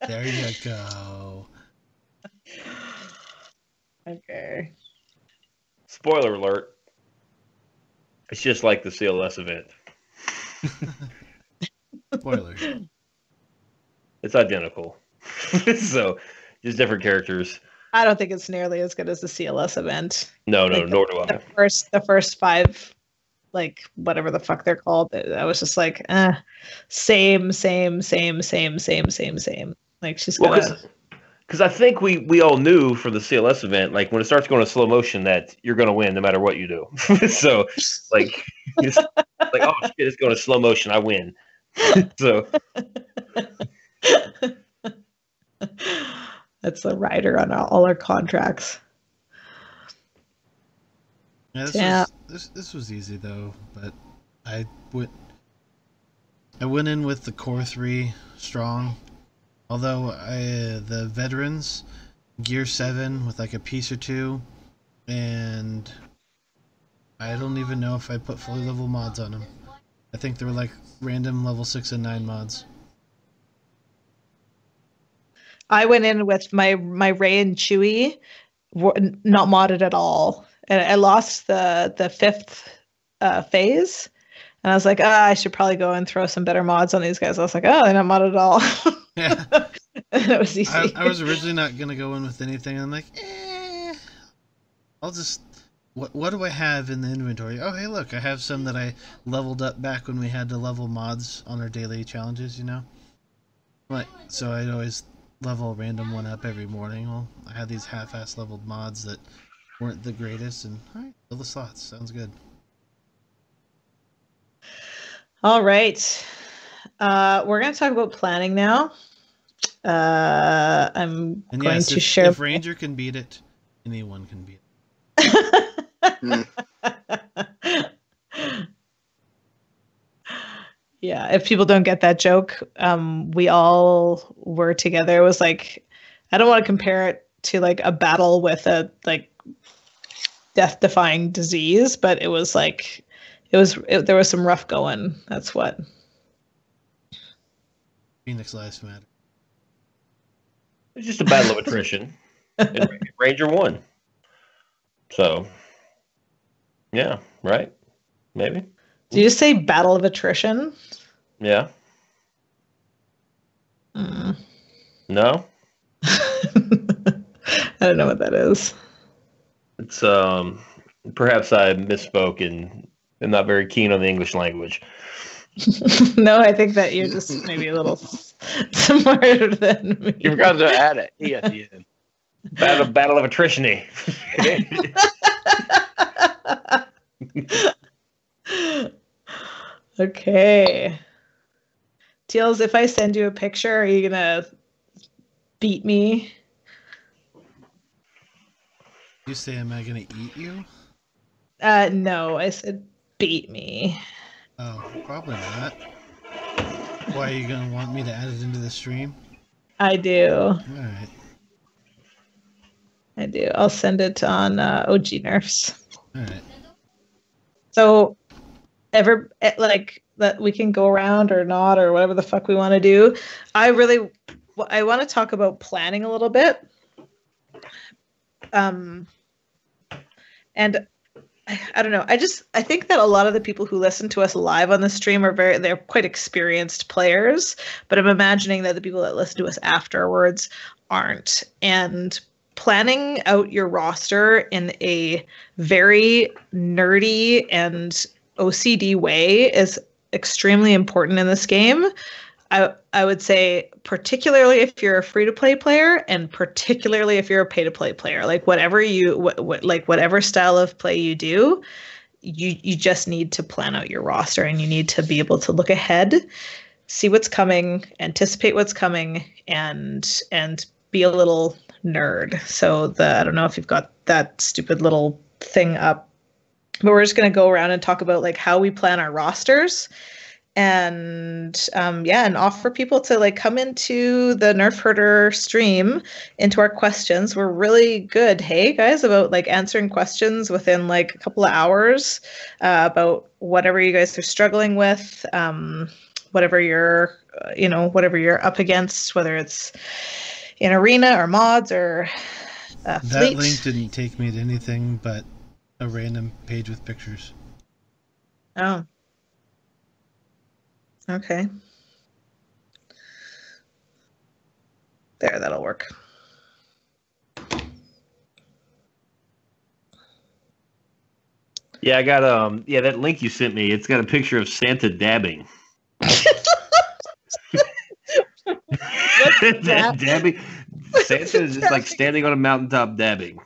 There you go.
Okay.
Spoiler alert. It's just like the CLS event.
Spoiler.
It's identical. So, just different characters.
I don't think it's nearly as good as the CLS event.
No,
Like
nor do I.
The first 5, like whatever the fuck they're called, I was just like, same. Like she's gonna.
Because I think we all knew for the CLS event, like when it starts going to slow motion, that you're going to win no matter what you do. So, like, it's like, oh shit, it's going to slow motion, I win. So.
That's a rider on all our contracts.
Yeah, this was easy though, but I went in with the core 3 strong. Although the veterans gear 7 with like a piece or 2, and I don't even know if I put fully level mods on them. I think they were like random level 6 and 9 mods.
I went in with my Rey and Chewie, not modded at all, and I lost the 5th phase, and I was like, I should probably go and throw some better mods on these guys. I was like, they're not modded at all.
Yeah,
that was easy.
I was originally not gonna go in with anything. I'm like, I'll just. What do I have in the inventory? Oh, hey, look, I have some that I leveled up back when we had to level mods on our daily challenges. You know, like so I'd always level a random one up every morning. Well, I had these half-ass leveled mods that weren't the greatest, and alright, fill the slots. Sounds good.
All right. We're going to talk about planning now. I'm
and
going
yes,
to share.
If Ranger can beat it, anyone can beat it.
Yeah, if people don't get that joke, we all were together. It was like, I don't want to compare it to like a battle with a like death-defying disease, but it was like, there was some rough going. That's what.
Phoenix lives matter.
It's just a battle of attrition. And Ranger won. So, yeah, right? Maybe.
Did you say battle of attrition?
Yeah.
Mm.
No?
I don't know what that is.
It's perhaps I misspoke and am not very keen on the English language.
No, I think that you're just maybe a little smarter than me.
You forgot to add it E at the end.
Battle of attrition-y.
Okay. Teals, if I send you a picture, are you gonna beat me?
You say, am I gonna eat you?
No, I said beat me.
Oh, probably not. Why, are you gonna want me to add it into the stream?
I do.
Alright.
I do. I'll send it on OG Nerfs.
Alright.
So, like that we can go around or not or whatever the fuck we want to do. I want to talk about planning a little bit. And I don't know. I think that a lot of the people who listen to us live on the stream they're quite experienced players, but I'm imagining that the people that listen to us afterwards aren't. And planning out your roster in a very nerdy and OCD way is extremely important in this game. I would say, particularly if you're a free-to-play player, and particularly if you're a pay-to-play player, like whatever style of play you do, you just need to plan out your roster, and you need to be able to look ahead, see what's coming, anticipate what's coming, and be a little nerd. So I don't know if you've got that stupid little thing up, but we're just going to go around and talk about like how we plan our rosters. And and offer people to like come into the Nerf Herder stream into our questions. We're really good, hey guys, about like answering questions within like a couple of hours about whatever you guys are struggling with, whatever you're whatever you're up against, whether it's in arena or mods or
That
fleet.
link didn't take me to anything but a random page with pictures.
Oh. Okay. There, that'll work.
Yeah, I got that link you sent me. It's got a picture of Santa dabbing. Dabbing. Santa is just like standing on a mountaintop dabbing.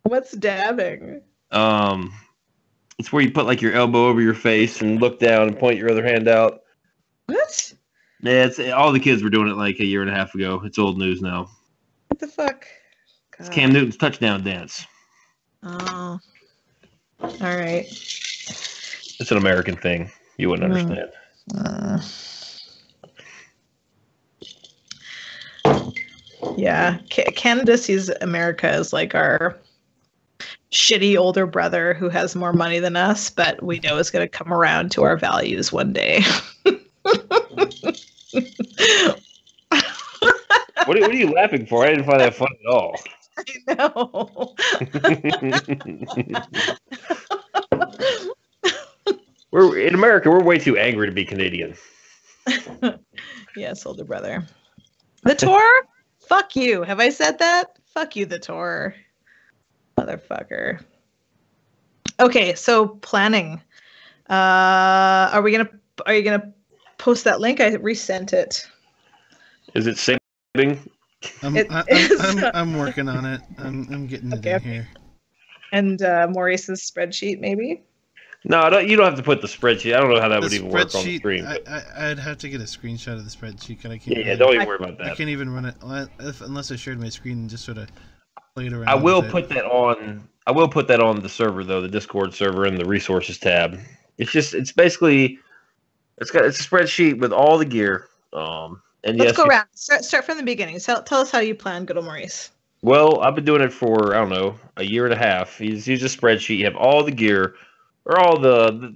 What's dabbing?
It's where you put like your elbow over your face and look down and point your other hand out.
What?
Yeah, all the kids were doing it like a year and a half ago. It's old news now.
What the fuck?
It's Cam Newton's touchdown dance.
Oh. All right.
It's an American thing. You wouldn't understand.
Yeah. Canada sees America as like our shitty older brother who has more money than us, but we know is going to come around to our values one day.
What are you laughing for? I didn't find that funny at all.
I know.
In America, we're way too angry to be Canadian.
Yes, older brother. The Tor? Fuck you. Have I said that? Fuck you, the Tor. Motherfucker. Okay, so planning. Are you gonna post that link? I resent it.
Is it saving?
I'm working on it. I'm getting it in here.
And Maurice's spreadsheet, maybe?
No, you don't have to put the spreadsheet. I don't know how that would even work on the screen.
I'd have to get a screenshot of the spreadsheet, and I can't.
Yeah, don't even worry about that.
I can't even run it unless I shared my screen and just sort of played around.
I will put that on. I will put that on the server though, the Discord server in the resources tab. It's basically it's a spreadsheet with all the gear.
Let's go around. Start from the beginning. So tell us how you plan. Go to Maurice.
Well, I've been doing it for, I don't know, a year and a half. You just use a spreadsheet. You have all the gear, or all the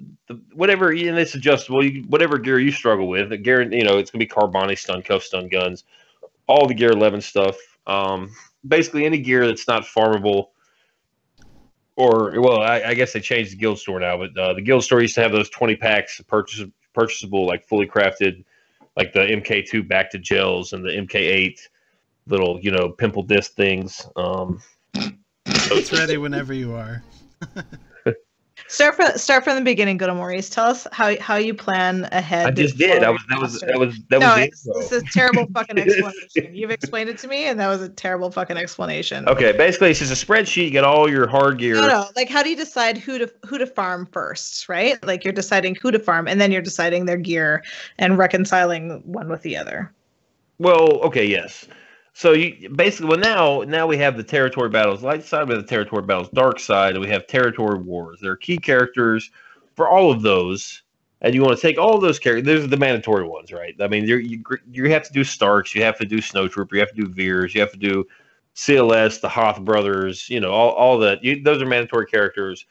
whatever, and it's adjustable. Whatever gear you struggle with. The gear, it's going to be Carboni stun, cuff stun guns, all the gear 11 stuff. Basically, any gear that's not farmable, I guess they changed the guild store now, but the guild store used to have those 20 packs purchasable, like fully crafted, like the MK2 back to gels and the MK8 little, pimple disc things.
It's ready whenever you are.
Start from the beginning. Go to Maurice. Tell us how you plan ahead.
I just did.
It's a terrible fucking explanation. You've explained it to me, and that was a terrible fucking explanation.
Okay, basically it's just a spreadsheet. You get all your hard gear.
No. Like, how do you decide who to farm first, right? Like, you're deciding who to farm, and then you're deciding their gear and reconciling one with the other.
Well, okay, yes. So you basically, now we have the territory battles light side, we have the territory battles dark side, and we have territory wars. There are key characters for all of those, and you want to take all of those characters. Those are the mandatory ones, right? I mean, you have to do Starks, you have to do Snowtrooper, you have to do Veers, you have to do CLS, the Hoth brothers, all that. Those are mandatory characters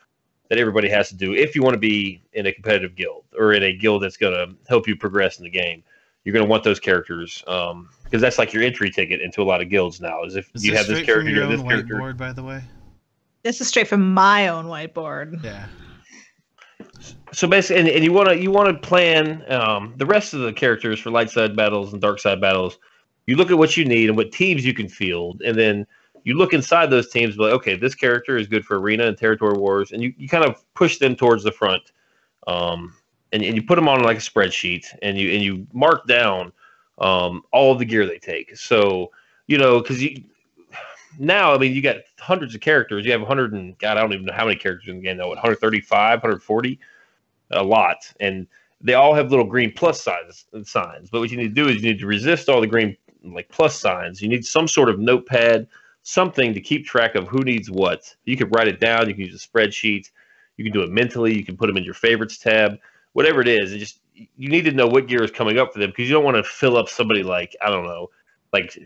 that everybody has to do if you want to be in a competitive guild or in a guild that's going to help you progress in the game. You're going to want those characters because that's like your entry ticket into a lot of guilds now. Is you have this character,
your own whiteboard, by the way.
This is straight from my own whiteboard.
Yeah.
So basically, and you want to plan the rest of the characters for light side battles and dark side battles. You look at what you need and what teams you can field, and then you look inside those teams. Like, okay, this character is good for arena and territory wars, and you kind of push them towards the front. And you put them on like a spreadsheet, and you mark down all of the gear they take. So because now, I mean, you got hundreds of characters. You have 100 and God, I don't even know how many characters in the game now. 135, 140, a lot, and they all have little green plus signs. But what you need to do is you need to resist all the green like plus signs. You need some sort of notepad, something to keep track of who needs what. You can write it down. You can use a spreadsheet. You can do it mentally. You can put them in your favorites tab, whatever it is. And just you need to know what gear is coming up for them, because you don't want to fill up somebody like, I don't know, like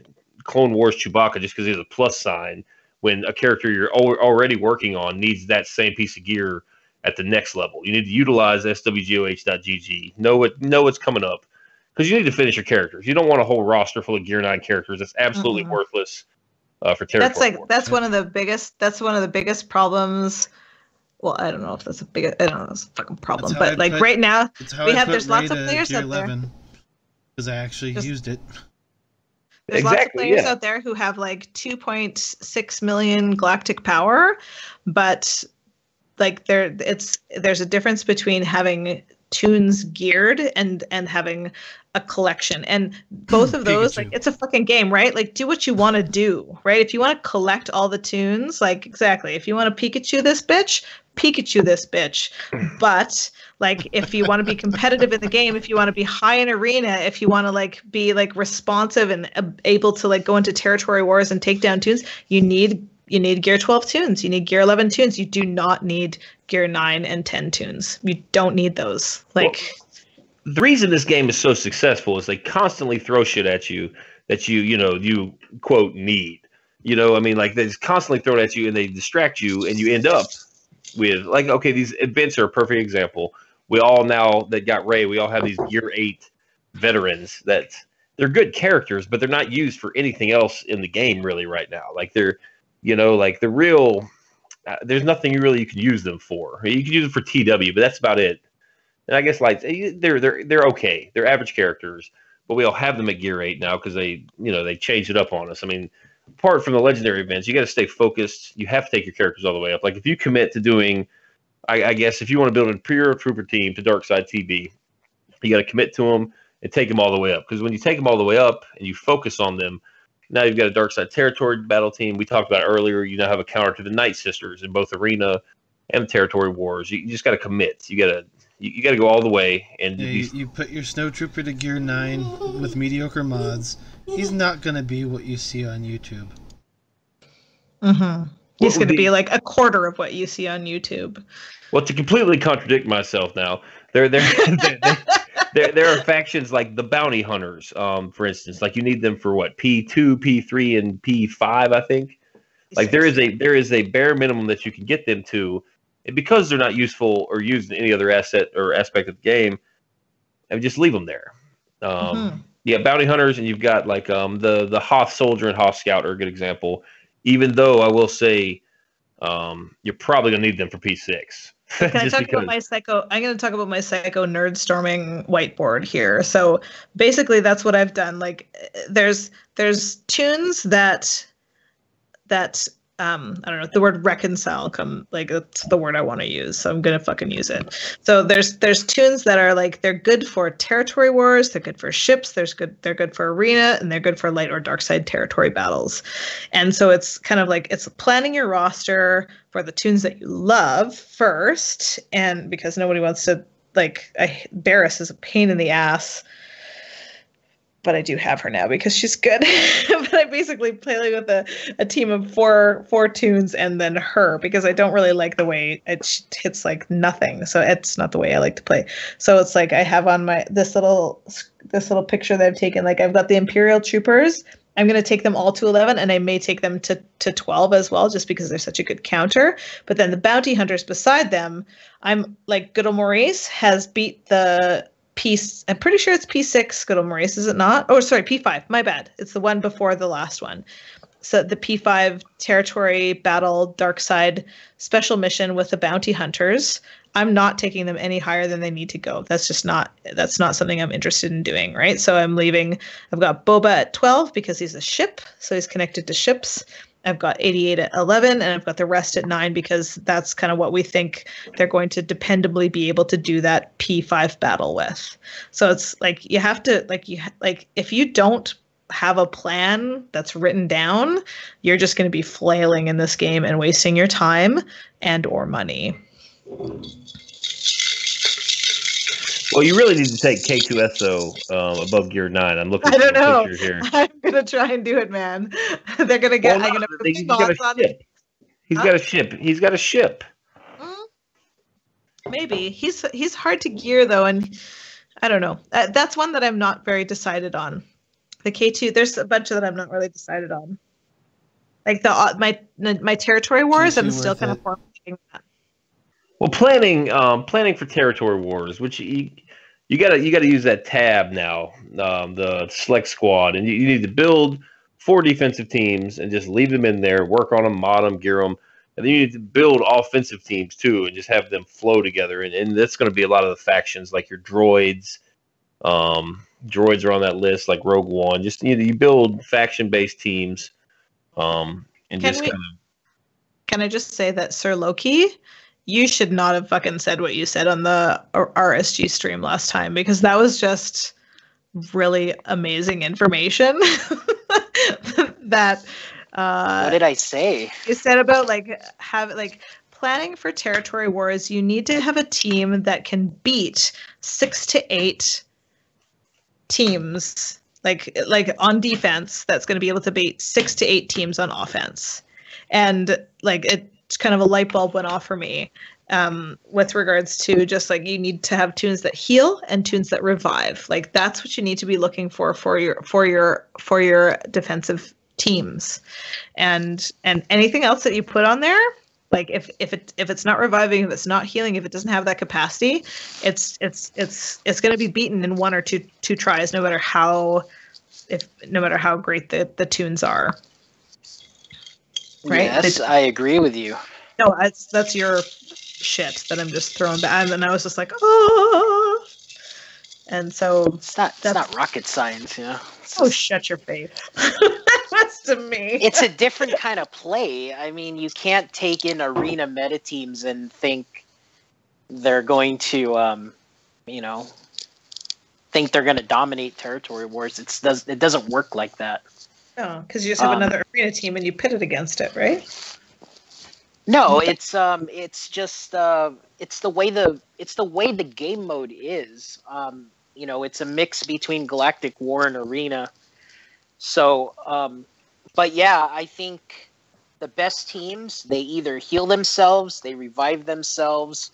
Clone Wars Chewbacca just because there's a plus sign when a character you're already working on needs that same piece of gear at the next level. You need to utilize swgoh.gg. Know what's coming up, because you need to finish your characters. You don't want a whole roster full of Gear 9 characters. That's absolutely worthless for territory.
That's one of the biggest problems. Well, I don't know if that's I don't know, it's a fucking problem. But like right now, there's lots of players out there.
Because I actually used it.
There's lots of players out there who have like 2.6 million galactic power, but like there's a difference between having tunes geared and having a collection, and both of those, like, it's a fucking game, right? Like, do what you want to do, right? If you want to collect all the tunes, like, exactly, if you want to Pikachu this bitch, but like, if you want to be competitive in the game, if you want to be high in arena, if you want to like be like responsive and able to like go into territory wars and take down tunes, you need gear 12 tunes, you need gear 11 tunes. You do not need gear 9 and 10 tunes. You don't need those. Like,
the reason this game is so successful is they constantly throw shit at you that you quote need. I mean, like, they just constantly throw it at you and they distract you, and you end up with, like, okay, these events are a perfect example. We all, now that got Rey, we all have these gear 8 veterans that they're good characters, but they're not used for anything else in the game really right now. Like, they're, like the real, there's nothing really you can use them for. You can use them for TW, but that's about it. And I guess like they're okay. They're average characters, but we all have them at gear 8 now because they changed it up on us. I mean, apart from the legendary events, you got to stay focused. You have to take your characters all the way up. Like, if you commit to doing, I guess if you want to build a pure trooper team to Dark Side TB, you got to commit to them and take them all the way up. Because when you take them all the way up and you focus on them, now you've got a Dark Side Territory battle team. We talked about it earlier. You now have a counter to the Nightsisters in both Arena and Territory Wars. You just got to commit. You got to go all the way. And
you put your Snowtrooper to gear 9 with mediocre mods. He's not going to be what you see on YouTube.
Mm-hmm. He's going to be like a quarter of what you see on YouTube.
Well, to completely contradict myself now, there are factions like the Bounty Hunters, for instance. Like, you need them for what, P2, P3, and P5, I think. Like, there is a bare minimum that you can get them to, and because they're not useful or used in any other asset or aspect of the game, I would just leave them there. Yeah, Bounty Hunters, and you've got like the Hoth Soldier and Hoth Scout are a good example. Even though I will say, you're probably gonna need them for P6.
Can I talk about my psycho? I'm going to talk about my psycho nerd storming whiteboard here. So basically, that's what I've done. Like, there's tunes that I don't know, the word reconcile that's the word I want to use, so I'm gonna fucking use it. So there's tunes that are like, they're good for territory wars, they're good for ships, they're good for arena, and they're good for light or dark side territory battles. And so it's kind of like, it's planning your roster for the tunes that you love first, and because nobody wants to, like, Barris is a pain in the ass. But I do have her now because she's good. But I basically play with a team of four tunes and then her, because I don't really like the way it hits like nothing. So it's not the way I like to play. So it's like, I have on this little picture that I've taken, like, I've got the Imperial Troopers. I'm going to take them all to 11, and I may take them to 12 as well, just because they're such a good counter. But then the Bounty Hunters beside them, I'm like, Good Old Maurice has beat the I'm pretty sure it's P6, Good Old Maurice, is it not? Oh, sorry, P5, my bad. It's the one before the last one. So the P5 territory battle dark side special mission with the Bounty Hunters, I'm not taking them any higher than they need to go. That's not something I'm interested in doing, right? So I've got Boba at 12 because he's a ship, so he's connected to ships. I've got 88 at 11, and I've got the rest at 9 because that's kind of what we think they're going to dependably be able to do that P5 battle with. So it's like, you have to, if you don't have a plan that's written down, you're just going to be flailing in this game and wasting your time and or money.
Well, Well, you really need to take K2SO above Gear 9. I'm looking
I don't
at
know.
the picture here.
I'm gonna try and do it, man. They're gonna get. I'm gonna put
he's
my
got a
bots on.
ship. He's got a ship. He's got a ship.
Maybe he's hard to gear though, and I don't know. That's one that I'm not very decided on. The K2, there's a bunch that I'm not really decided on. Like my territory wars, I'm still kind of formulating that.
Well, planning for territory wars, which you gotta use that tab now, the select squad, and you need to build 4 defensive teams and just leave them in there, work on them, mod them, gear them, and then you need to build offensive teams too, and just have them flow together. And that's going to be a lot of the factions, like your droids. Droids are on that list, like Rogue One. Just you build faction-based teams, and
Can I just say that Sir Loki? You should not have fucking said what you said on the RSG stream last time, because that was just really amazing information. That
what did I say?
You said about planning for territory wars. You need to have a team that can beat 6 to 8 teams, like on defense. That's going to be able to beat 6 to 8 teams on offense, and it's kind of a light bulb went off for me with regards to just like you need to have tunes that heal and tunes that revive. Like that's what you need to be looking for your defensive teams, and anything else that you put on there, like if it's not reviving, if it's not healing, if it doesn't have that capacity, it's going to be beaten in 1 or 2 tries, no matter how great the tunes are. Right?
Yes, I agree with you.
No, that's your shit that I'm just throwing back, and I was just like, oh, and so
it's not rocket science, you know.
Shut your face. That's to me.
It's a different kind of play. I mean, you can't take in arena meta teams and think they're going to, think they're going to dominate territory wars. It doesn't work like that.
No, because you just have another arena team and you pit it against it, right?
No, it's just it's the way the game mode is. It's a mix between Galactic War and Arena. So, but yeah, I think the best teams, they either heal themselves, they revive themselves.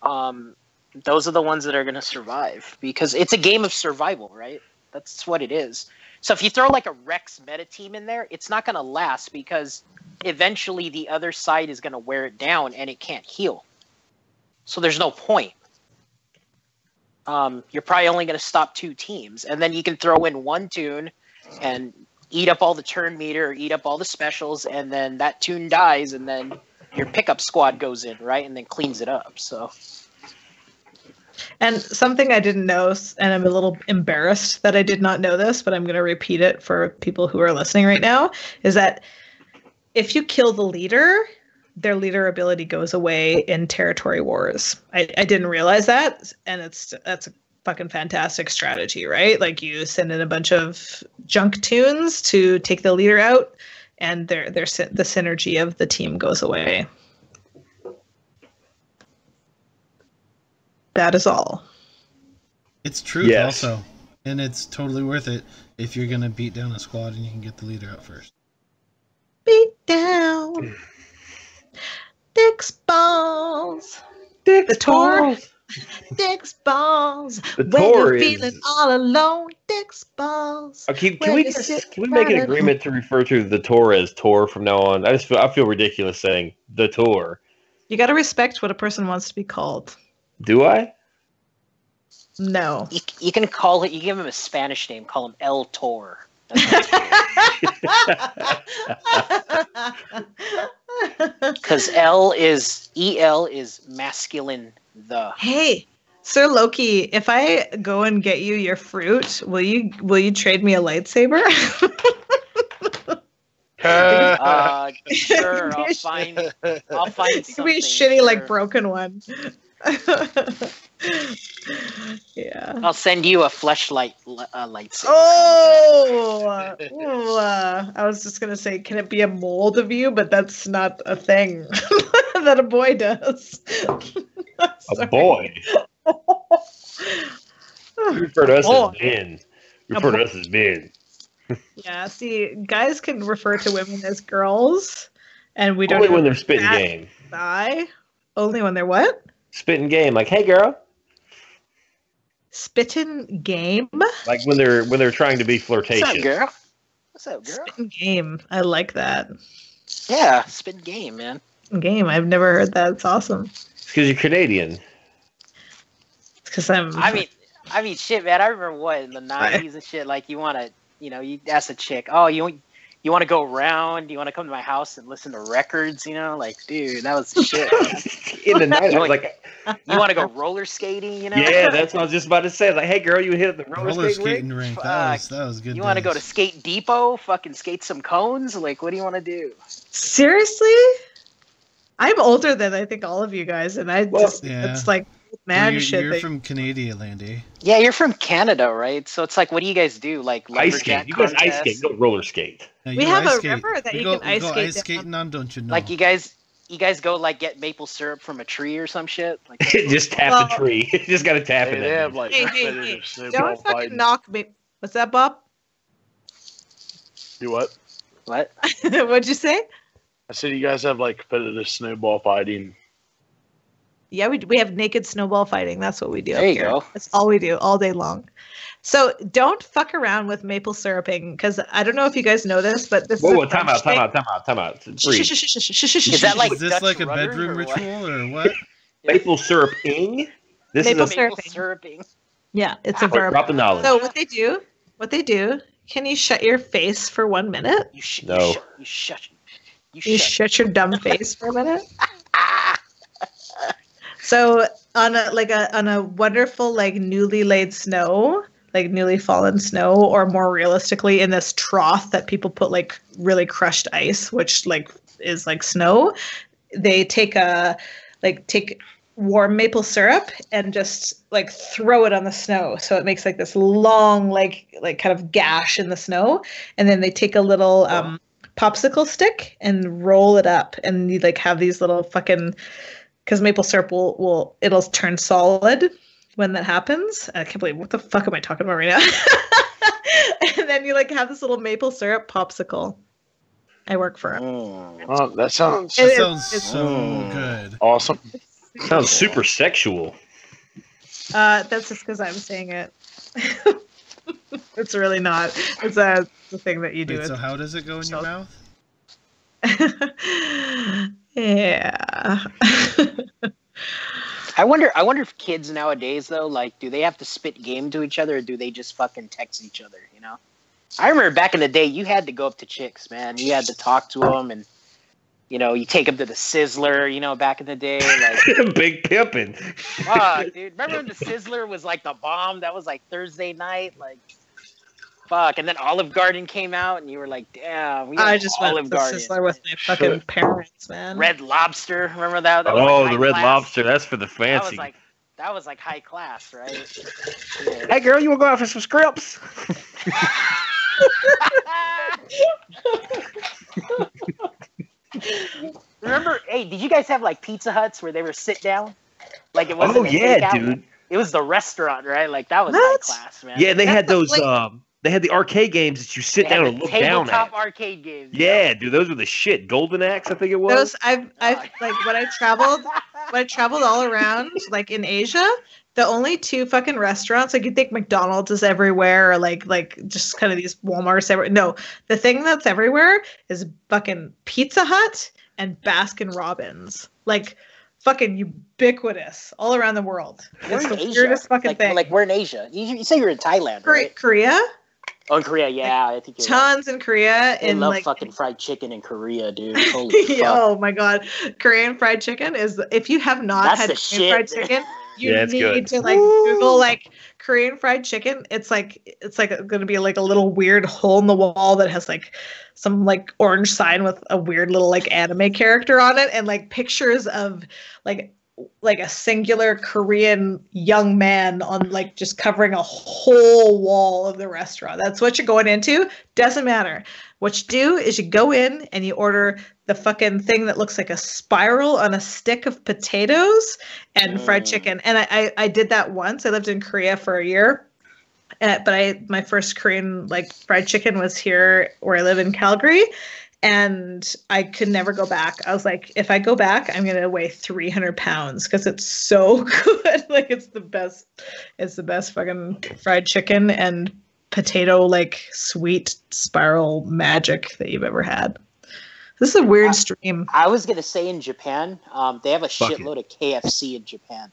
Those are the ones that are going to survive, because it's a game of survival, right? That's what it is. So if you throw like a Rex meta team in there, it's not going to last, because eventually the other side is going to wear it down and it can't heal. So there's no point. You're probably only going to stop 2 teams, and then you can throw in 1 tune and eat up all the turn meter, or eat up all the specials, and then that tune dies, and then your pickup squad goes in, right, and then cleans it up. So.
And something I didn't know, and I'm a little embarrassed that I did not know this, but I'm going to repeat it for people who are listening right now, is that if you kill the leader, their leader ability goes away in territory wars. I didn't realize that, and that's a fucking fantastic strategy, right? Like you send in a bunch of junk tunes to take the leader out, and the synergy of the team goes away. That is all.
It's truth also, and it's totally worth it if you're gonna beat down a squad and you can get the leader out first.
Beat down. Dick's balls.
Dick's
balls. Dick's balls.
The
when
Tor
you're
is...
feeling all alone, Dick's balls.
Can we make an agreement to refer to the Tor as Tor from now on? I feel ridiculous saying the Tor.
You got to respect what a person wants to be called.
Do I?
No.
You can call it. You give him a Spanish name. Call him El Tor. Because El is masculine.
Hey, Sir Loki, if I go and get you your fruit, will you trade me a lightsaber?
Sure, I'll find something.
It could be a shitty, like, broken one. Yeah.
I'll send you a fleshlight lightsaber.
Oh! Ooh, I was just gonna say, can it be a mold of you? But that's not a thing that a boy does.
A boy? You refer to us
boy.
as men. You refer to us as men.
Yeah, see, guys can refer to women as girls, and we don't
Only
even
when they're spitting
bat
game.
an eye. Only when they're what?
Spitting game. Like, hey, girl.
Spittin' game?
Like when they're trying to be
What's up,
flirtatious.
girl? What's up, girl?
Spittin' game. I like that.
Yeah, spin game, man.
Game. I've never heard that. It's awesome.
It's because you're Canadian.
It's because I'm.
I mean, shit, man. I remember what in the '90s and shit. Like, you want to, you ask a chick, oh, you want to go around? You want to come to my house and listen to records? Like, dude, that was the shit.
In the night, I was like,
you want to go roller skating?
yeah, that's what I was just about to say. Like, hey, girl, you hit the
Roller skating rink. That was good.
You want to go to Skate Depot? Fucking skate some cones? Like, what do you want to do?
Seriously? I'm older than I think all of you guys, and it's like man shit.
You're from Canada, Landy.
Yeah, you're from Canada, right? So it's like, what do you guys do? Like
ice skate. You guys ice skate. You don't roller skate.
We have a river that you can ice skate.
Ice skating on, don't you know?
Like you guys go like get maple syrup from a tree or some shit. Like
just tap the tree. You just gotta tap it.
They have like
hey. Don't fucking knock me. What's that, Bob?
Do what?
What?
What'd you say?
I said you guys have like competitive snowball fighting.
Yeah, we have naked snowball fighting. That's what we do.
There you go.
That's all we do all day long. So don't fuck around with maple syruping, because I don't know if you guys know this, but this
Whoa,
is
time out. Breathe.
Is that like
is this
Dutch
like a
rudder
bedroom
or what?
ritual or what?
Maple syruping. This
Maple
is a
Maple
Syruping.
syruping.
Yeah, it's a
Wait,
verb.
drop the knowledge.
So what they do, can you shut your face for 1 minute?
No.
You shut.
You shut your dumb face for a minute. So on a wonderful like newly laid snow, like newly fallen snow, or more realistically in this trough that people put like really crushed ice, which like is like snow, they take warm maple syrup and just like throw it on the snow, so it makes like this long like kind of gash in the snow, and then they take a little popsicle stick and roll it up, and you like have these little fucking, because maple syrup it'll turn solid when that happens. I can't believe, what the fuck am I talking about right now? And then you like have this little maple syrup popsicle. I work for it.
Oh, that sounds
so good.
awesome.
Sounds super sexual.
That's just because I'm saying it. It's really not. It's a thing that you do.
Wait, so how does it go in your mouth?
Yeah.
I wonder if kids nowadays though, like, do they have to spit game to each other, or do they just fucking text each other? I remember back in the day, you had to go up to chicks, man. You had to talk to them, and you take them to the Sizzler. Back in the day, like
big pimpin'.
fuck, dude. Remember when the Sizzler was like the bomb? That was like Thursday night, like. Fuck, and then Olive Garden came out, and you were like, "Damn,
I just went
Olive
to the
Garden."
Sizzler with my fucking parents, man.
Red Lobster, remember that? That was
Oh,
like
the
high
Red
class.
Lobster. That's for the fancy.
That was like high class, right? Yeah.
Hey, girl, you want to go out for some scripts?
Remember? Hey, did you guys have like Pizza Huts where they were sit down? Like it wasn't.
Oh, yeah, dude.
It was the restaurant, right? Like that was
What?
high class, man.
Yeah, they had those.
like-
They had the arcade games that you sit
They had
down
the
and look down
tabletop
at.
arcade games.
Yeah, dude, those were the shit. Golden Axe, I think it was.
Those I've like when I traveled all around like in Asia, the only two fucking restaurants, like you'd think McDonald's is everywhere, or like just kind of these Walmarts everywhere. No, the thing that's everywhere is fucking Pizza Hut and Baskin Robbins. Like fucking ubiquitous all around the world.
We're
It's
in
the
Asia.
weirdest fucking thing.
Like we're in Asia. You say you're in Thailand, right?
Korea?
Oh, in Korea, yeah. I think you're right.
Tons in Korea.
They
in
love
like
fucking fried chicken in Korea, dude. Holy fuck.
oh my god, Korean fried chicken is, if you have not
That's
had
the
Korean fried
shit.
chicken, you
Yeah, it's
need
good.
to like Google like Korean fried chicken. It's like going to be like a little weird hole in the wall that has like some like orange sign with a weird little like anime character on it, and like pictures of like a singular Korean young man on like just covering a whole wall of the restaurant. That's what you're going into. Doesn't matter. What you do is you go in and you order the fucking thing that looks like a spiral on a stick of potatoes and fried chicken. And I did that once. I lived in Korea for a year. But my first Korean like fried chicken was here where I live in Calgary, and I could never go back. I was like, if I go back, I'm gonna weigh 300 pounds because it's so good. Like it's the best fucking fried chicken and potato like sweet spiral magic that you've ever had. This is a weird stream.
I was gonna say in Japan, they have a
Fuck
shitload of KFC in Japan.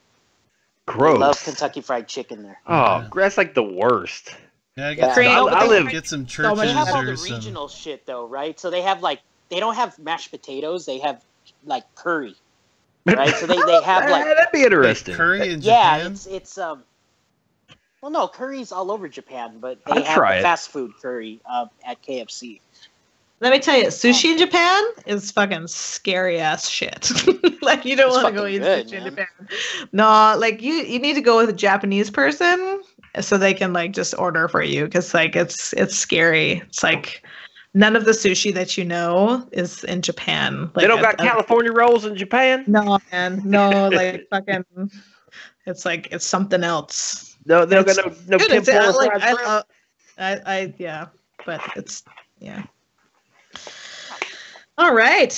Gross.
I love Kentucky Fried Chicken there.
Oh, that's like the worst.
Yeah,
I live-
get some churches
They have all the
or some.
regional shit though, right? So they have like they don't have mashed potatoes. They have like curry, right? So they have like
That'd be interesting.
Curry in
yeah,
Japan.
it's well, no, curry's all over Japan, but they
I'd
have
try it.
fast food curry at KFC.
Let me tell you, sushi in Japan is fucking scary ass shit. Like you don't
It's
want to go
fucking
eat
good,
sushi in
man.
Japan. No, like you need to go with a Japanese person so they can like just order for you because like it's scary. It's like none of the sushi that you know is in Japan. Like
They don't got California rolls in Japan?
No, man, no, like fucking. It's like it's something else.
No, they don't got no
Dude,
Tim Hortons
like,
fried shrimp?
I yeah, but it's yeah. All right,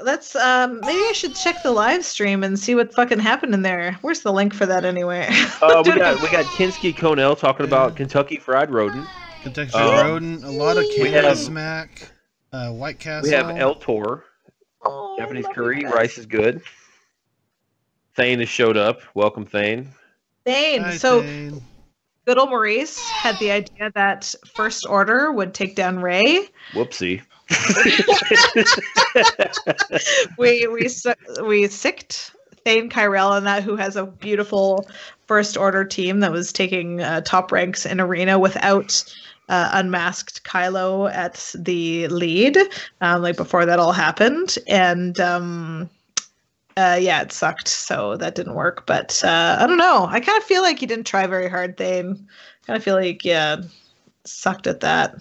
let's maybe I should check the live stream and see what fucking happened in there. Where's the link for that anyway?
We got Kinski Conell talking about Kentucky Fried Rodent.
Kentucky Fried Rodent, a lot of
we
Canada
have-
Smack, White Castle.
We have El Tor,
Oh,
Japanese
love
curry,
you guys.
rice is good. Thane has showed up. Welcome, Thane.
Thane.
Hi,
So
Thane.
good old Maurice had the idea that First Order would take down Rey.
Whoopsie.
we sicked Thane Kyrell on that, who has a beautiful First Order team that was taking top ranks in Arena without unmasked Kylo at the lead, like before that all happened. And yeah, it sucked, so that didn't work. But I don't know. I kind of feel like you didn't try very hard, Thane. Kind of feel like, yeah, sucked at that.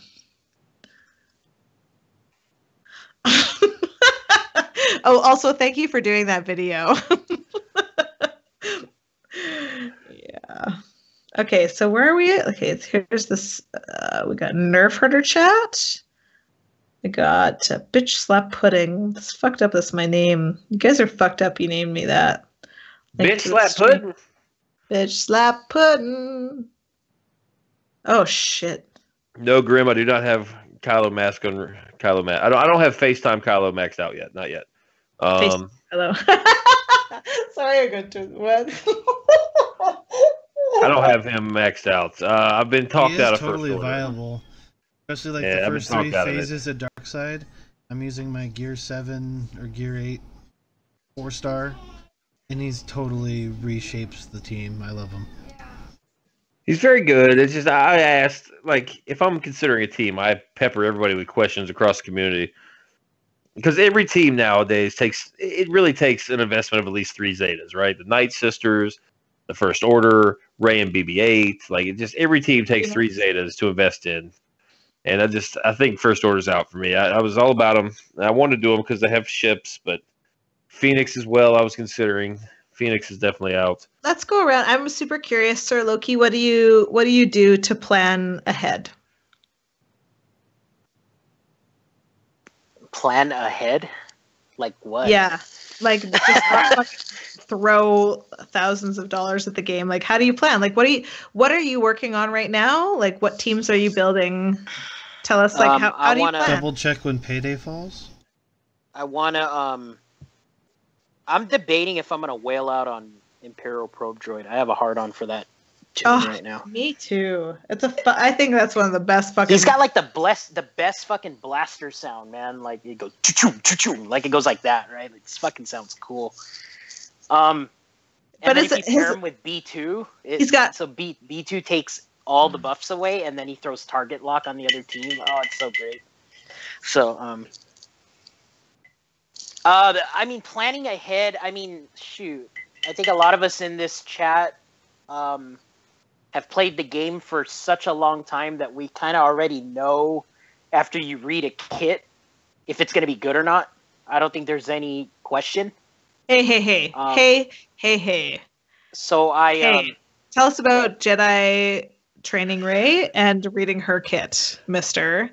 Oh, also thank you for doing that video. Yeah. Okay, so where are we? Okay, here's this. We got Nerfherder chat. We got bitch slap pudding. This fucked up. That's my name. You guys are fucked up. You named me that. Link
Bitch
to the
slap
stream.
pudding.
Bitch slap pudding. Oh shit.
No, Grim, I do not have Kylo mask on Kylo Mask. I don't have FaceTime Kylo maxed out yet. Not yet.
Hello. Sorry, I got to what?
I don't have him maxed out. I've been talked
He
out
is
of
totally
First Order.
viable. Especially like
Yeah,
the
I've been
first three
talked out of it.
phases of Dark Side. I'm using my Gear 7 or Gear 8 4-star, and he's totally reshapes the team. I love him.
He's very good. It's just I asked, like, if I'm considering a team, I pepper everybody with questions across the community. Because every team nowadays really takes an investment of at least 3 Zetas, right? The Nightsisters, the First Order, Rey and BB-8, like every team takes 3 Zetas to invest in. And I think First Order's out for me. I was all about them. I wanted to do them because they have ships, but Phoenix as well I was considering. Phoenix is definitely out.
Let's go around. I'm super curious, Sir Loki. What do you do to plan ahead?
Plan ahead? Like what?
Yeah, like just not throw thousands of dollars at the game. Like, how do you plan? Like, what are you working on right now? Like, what teams are you building? Tell us, like, how do you plan?
Double check when payday falls.
I wanna I'm debating if I'm gonna whale out on Imperial Probe Droid. I have a hard on for that tune right now.
Me too. I think that's one of the best fucking.
He's got like the best fucking blaster sound, man. Like it goes choo choo choo, like it goes like that, right? Like this fucking sounds cool. And
but
then if you pair him with B2, B2 takes all the buffs away, and then he throws target lock on the other team. Oh, it's so great. So I mean, planning ahead. I mean, shoot. I think a lot of us in this chat have played the game for such a long time that we kind of already know after you read a kit if it's going to be good or not. I don't think there's any question.
Hey.
So
Tell us about Jedi training Rey and reading her kit, Mister.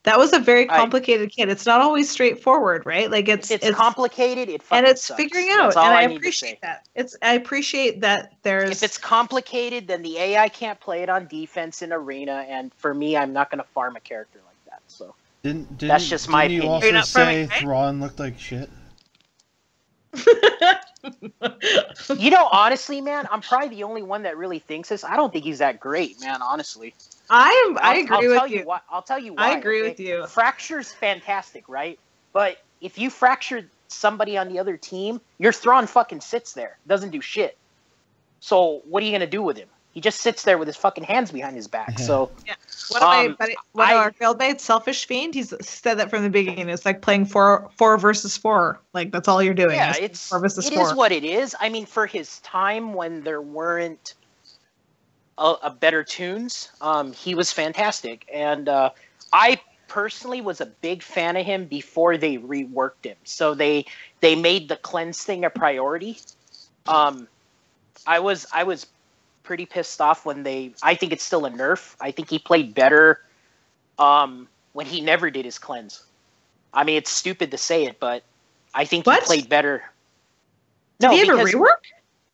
That was a very complicated kit. It's not always straightforward, right? Like it's
complicated. It fucking
and it's
sucks.
figuring out.
That's all
and I
need to
appreciate
say.
that. I appreciate that there's.
If it's complicated, then the AI can't play it on defense in arena, and for me, I'm not going to farm a character like that. So that's just my opinion.
Didn't you also say Thrawn looked like shit?
You know, honestly, man, I'm probably the only one that really thinks this. I don't think he's that great, man. Honestly,
I agree with you.
I'll tell you why.
I agree with you.
Fracture's fantastic, right? But if you fracture somebody on the other team, your Thrawn fucking sits there, doesn't do shit. So what are you gonna do with him? He just sits there with his fucking hands behind his back. So
yeah. One of our guildmates, Selfish Fiend, he's said that from the beginning. It's like playing four versus 4. Like that's all you're doing.
Yeah,
it's 4 versus 4.
It is what it is. I mean, for his time when there weren't a better tunes, he was fantastic. And I personally was a big fan of him before they reworked him. So they made the cleanse thing a priority. I was pretty pissed off when I think it's still a nerf. I think he played better when he never did his cleanse. I mean, it's stupid to say it, but I think he played better.
Did he have a rework?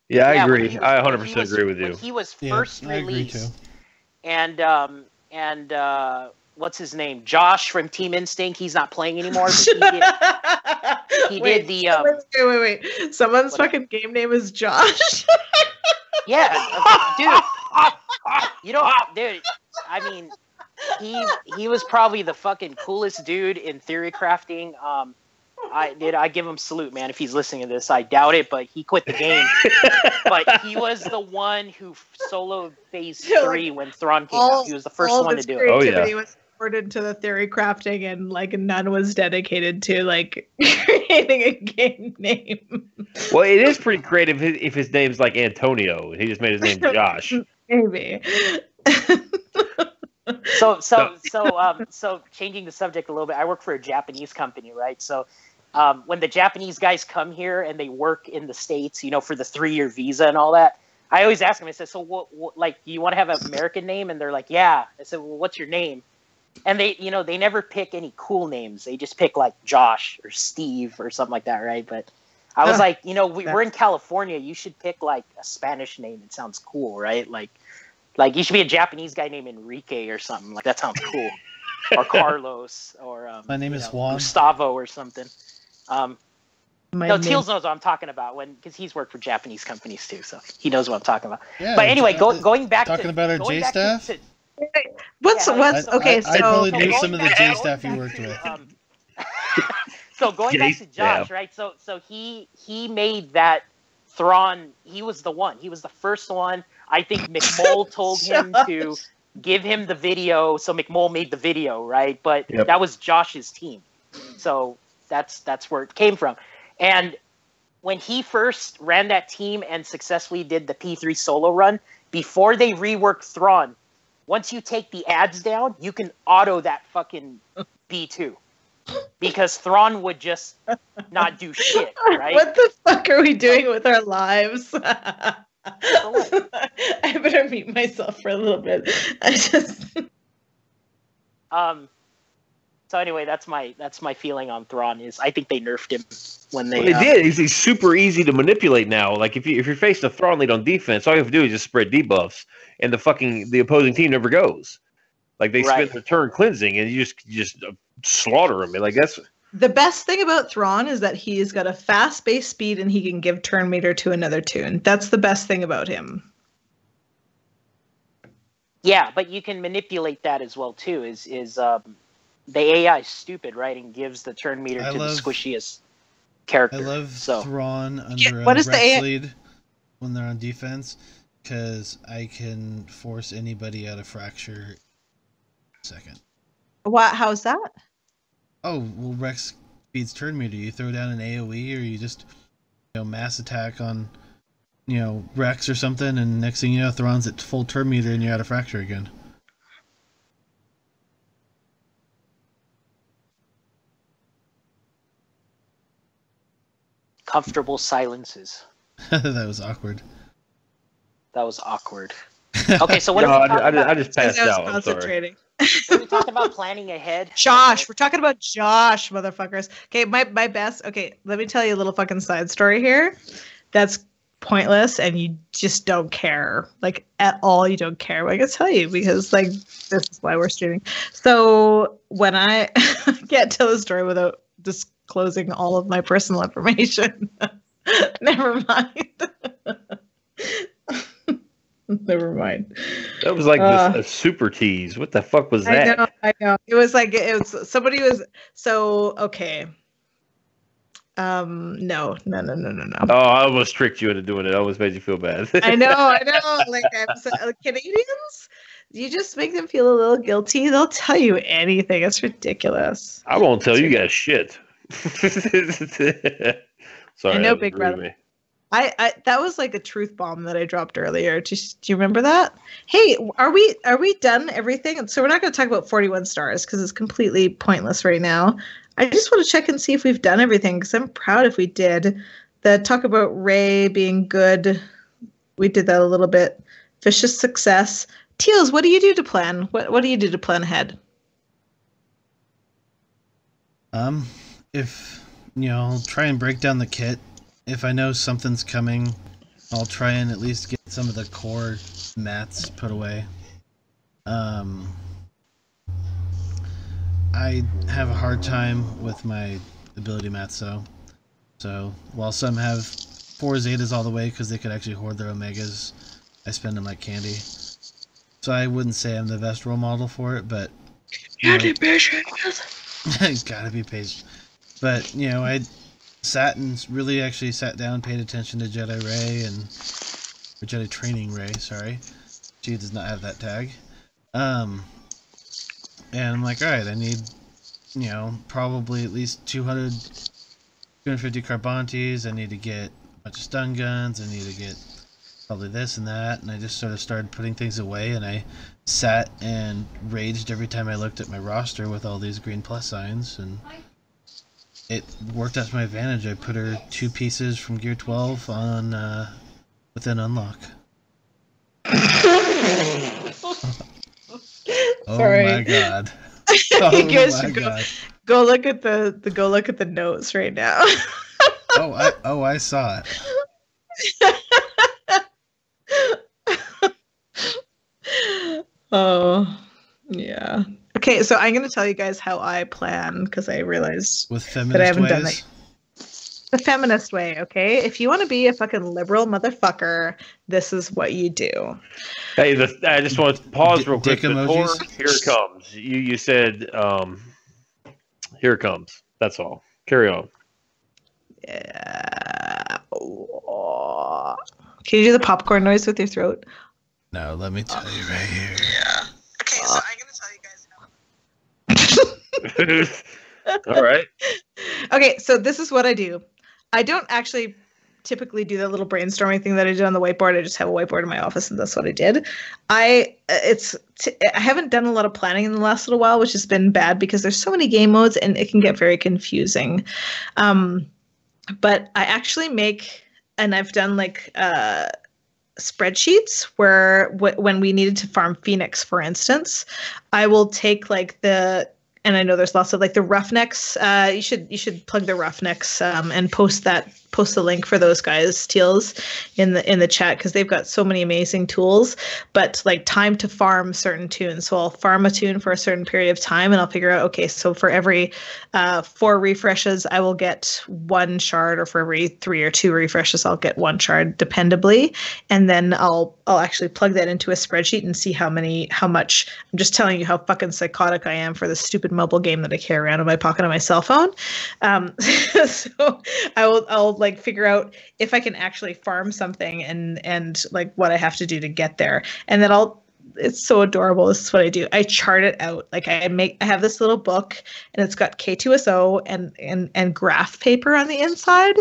Yeah, I agree. I 100% agree with you.
When he was first released, and what's his name? Josh from Team Instinct. He's not playing anymore. But he did the.
Wait. Someone's fucking game name is Josh.
Yeah, dude. Dude. I mean, he was probably the fucking coolest dude in theory crafting. I give him salute, man. If he's listening to this, I doubt it, but he quit the game. But he was the one who soloed Phase 3 when Thrawn came out. He was the first one to do it.
Oh yeah.
Was ported to the theory crafting, and like none was dedicated to like creating a game name.
Well, it is pretty creative if his name's like Antonio and he just made his name Josh.
Maybe.
So changing the subject a little bit, I work for a Japanese company, right? So when the Japanese guys come here and they work in the States, you know, for the 3-year visa and all that, I always ask them, I said, so what like, you want to have an American name? And they're like, yeah. I said, well, what's your name? And they never pick any cool names. They just pick like Josh or Steve or something like that, right? But I was like, we're in California. You should pick like a Spanish name. It sounds cool, right? Like you should be a Japanese guy named Enrique or something. Like that sounds cool. Or Carlos or
my name is Juan.
Gustavo or something. Teals knows what I'm talking about because he's worked for Japanese companies too, so he knows what I'm talking about. Yeah, but anyway, going back
talking about our J staff.
Okay?
I probably knew some of the J staff you worked with.
So going back to Josh, right? So he made that Thrawn. He was the one. He was the first one. I think McMull told him to give him the video, so McMull made the video, right? But that was Josh's team, so that's where it came from. And when he first ran that team and successfully did the P3 solo run, before they reworked Thrawn, once you take the ads down, you can auto that fucking B2. Because Thrawn would just not do shit, right?
What the fuck are we doing with our lives? I better mute myself for a little bit.
So anyway, that's my feeling on Thrawn. Is I think they nerfed him when they.
Well, they did. He's super easy to manipulate now. Like if you're facing a Thrawn lead on defense, all you have to do is just spread debuffs, and the opposing team never goes. Like they spend their turn cleansing, and you just slaughter him. Like that's
the best thing about Thrawn is that he's got a fast base speed, and he can give turn meter to another tune. That's the best thing about him.
Yeah, but you can manipulate that as well too. Is the AI is stupid, right? And gives the turn meter to the squishiest character.
I love Thrawn under a Rex lead when they're on defense, because I can force anybody out of fracture in a second.
What? How's that?
Oh, well, Rex speeds turn meter. You throw down an AoE, or you just mass attack on Rex or something, and next thing you know, Thrawn's at full turn meter and you're out of fracture again.
Comfortable silences.
That was awkward.
That was awkward. Okay, so what
No,
are we talking
I
about?
just passed
I was
out. I'm sorry.
concentrating.
What are we talking about planning ahead?
Josh, we're talking about Josh, motherfuckers. Okay, my best. Okay, let me tell you a little fucking side story here. That's pointless, and you just don't care, like at all. You don't care. I can tell you because like this is why we're streaming. So when I can't tell the story without disclosing all of my personal information. Never mind. Never mind.
That was like a super tease. What the fuck was that?
I know. It was like it was somebody was so okay. No.
Oh, I almost tricked you into doing it. I almost made you feel bad.
I know. Like Canadians, you just make them feel a little guilty. They'll tell you anything. It's ridiculous.
I won't tell you guys shit. Sorry,
I know, Big Brother.
Me.
I that was like a truth bomb that I dropped earlier. Do you remember that? Hey, are we done everything? So we're not going to talk about 41 stars because it's completely pointless right now. I just want to check and see if we've done everything because I'm proud if we did. The talk about Rey being good, we did that a little bit. Vicious success. Teals, what do you do to plan? What do you do to plan ahead?
If I'll try and break down the kit. If I know something's coming, I'll try and at least get some of the core mats put away. I have a hard time with my ability mats though. So while some have 4 Zetas all the way because they could actually hoard their Omegas, I spend them like candy. So I wouldn't say I'm the best role model for it, but...
Gotta be patient.
Gotta be patient. But, I really actually sat down, paid attention to Jedi Rey or Jedi Training Rey, sorry. She does not have that tag. And I'm like, alright, I need, probably at least 250 Carbantes, I need to get a bunch of stun guns, I need to get probably this and that, and I just sort of started putting things away, and I sat and raged every time I looked at my roster with all these green plus signs, and it worked out to my advantage. I put her 2 pieces from Gear 12 on within unlock.
Sorry.
Oh my god.
You guys should go look at the notes right now.
I saw it.
Oh, yeah. Okay, so I'm going to tell you guys how I plan because I realized that I haven't done it. The feminist way, okay? If you want to be a fucking liberal motherfucker, this is what you do.
Hey, I just want to pause real quick. Before,
emojis?
here it comes. You said, here it comes. That's all. Carry on.
Yeah. Can you do the popcorn noise with your throat?
No, let me tell you right here.
Yeah. Okay, so I'm going to tell you guys how.
All right.
Okay, so this is what I do. I don't actually typically do that little brainstorming thing that I did on the whiteboard. I just have a whiteboard in my office, and that's what I did. I haven't done a lot of planning in the last little while, which has been bad because there's so many game modes, and it can get very confusing. But I actually make, and I've done like spreadsheets where when we needed to farm Phoenix, for instance, I will take like and I know there's lots of like the Roughnecks. You should plug the Roughnecks and post the link for those guys, Teals, in the chat because they've got so many amazing tools. But like time to farm certain tunes, so I'll farm a tune for a certain period of time, and I'll figure out, okay, so for every 4 refreshes, I will get 1 shard, or for every 3 or 2 refreshes, I'll get 1 shard, dependably, and then I'll actually plug that into a spreadsheet and see how much. I'm just telling you how fucking psychotic I am for the stupid mobile game that I carry around in my pocket on my cell phone. So I'll like figure out if I can actually farm something and like what I have to do to get there. And then it's so adorable. This is what I do. I chart it out. Like I have this little book, and it's got K2SO and graph paper on the inside.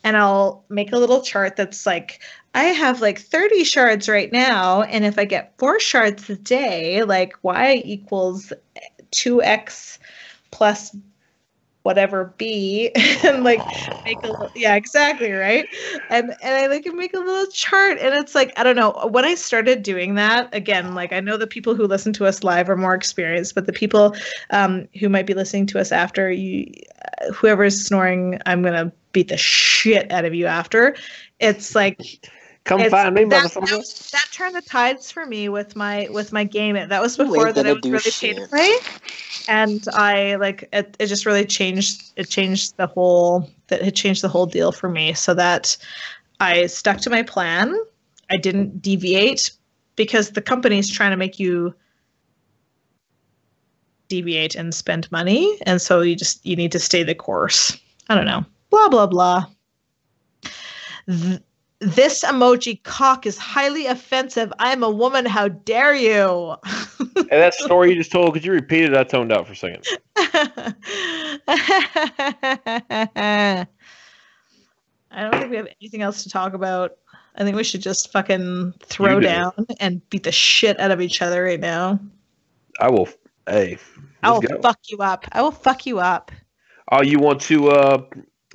And I'll make a little chart that's like, I have like 30 shards right now. And if I get 4 shards a day, like Y equals 2x plus whatever be and like make a little, yeah, exactly, right. And I like make a little chart, and it's like, I don't know, when I started doing that, again, like I know the people who listen to us live are more experienced, but the people who might be listening to us after, you whoever's snoring, I'm gonna beat the shit out of you after. It's like
find me, motherfucker.
That turned the tides for me with my game. That was before that I was really paid to play, and I like it just really changed. It changed the whole deal for me. So that I stuck to my plan. I didn't deviate because the company's trying to make you deviate and spend money, and so you need to stay the course. I don't know. Blah blah blah. This emoji cock is highly offensive. I'm a woman. How dare you?
And that story you just told, could you repeat it? I toned out for a second.
I don't think we have anything else to talk about. I think we should just fucking throw down and beat the shit out of each other right now.
I will. Hey,
I will fuck you up. I will fuck you up.
Oh, you want to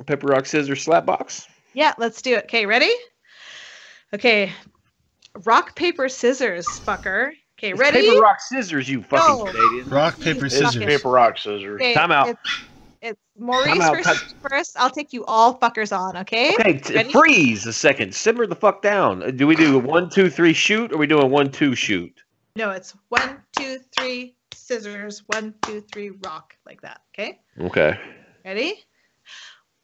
paper, rock, scissors, slap box?
Yeah, let's do it. Okay, ready? Okay. Rock, paper, scissors, fucker. Okay, ready?
Paper, rock, scissors, you fucking Canadian.
Rock, paper, scissors.
Paper, rock, scissors.
Okay,
Time out.
It's Maurice first. I'll take you all fuckers on, okay?
Okay, freeze a second. Simmer the fuck down. Do we do 1, 2, 3 shoot, or are we doing 1, 2 shoot?
No, it's 1, 2, 3 scissors, 1, 2, 3 rock, like that, okay?
Okay.
Ready?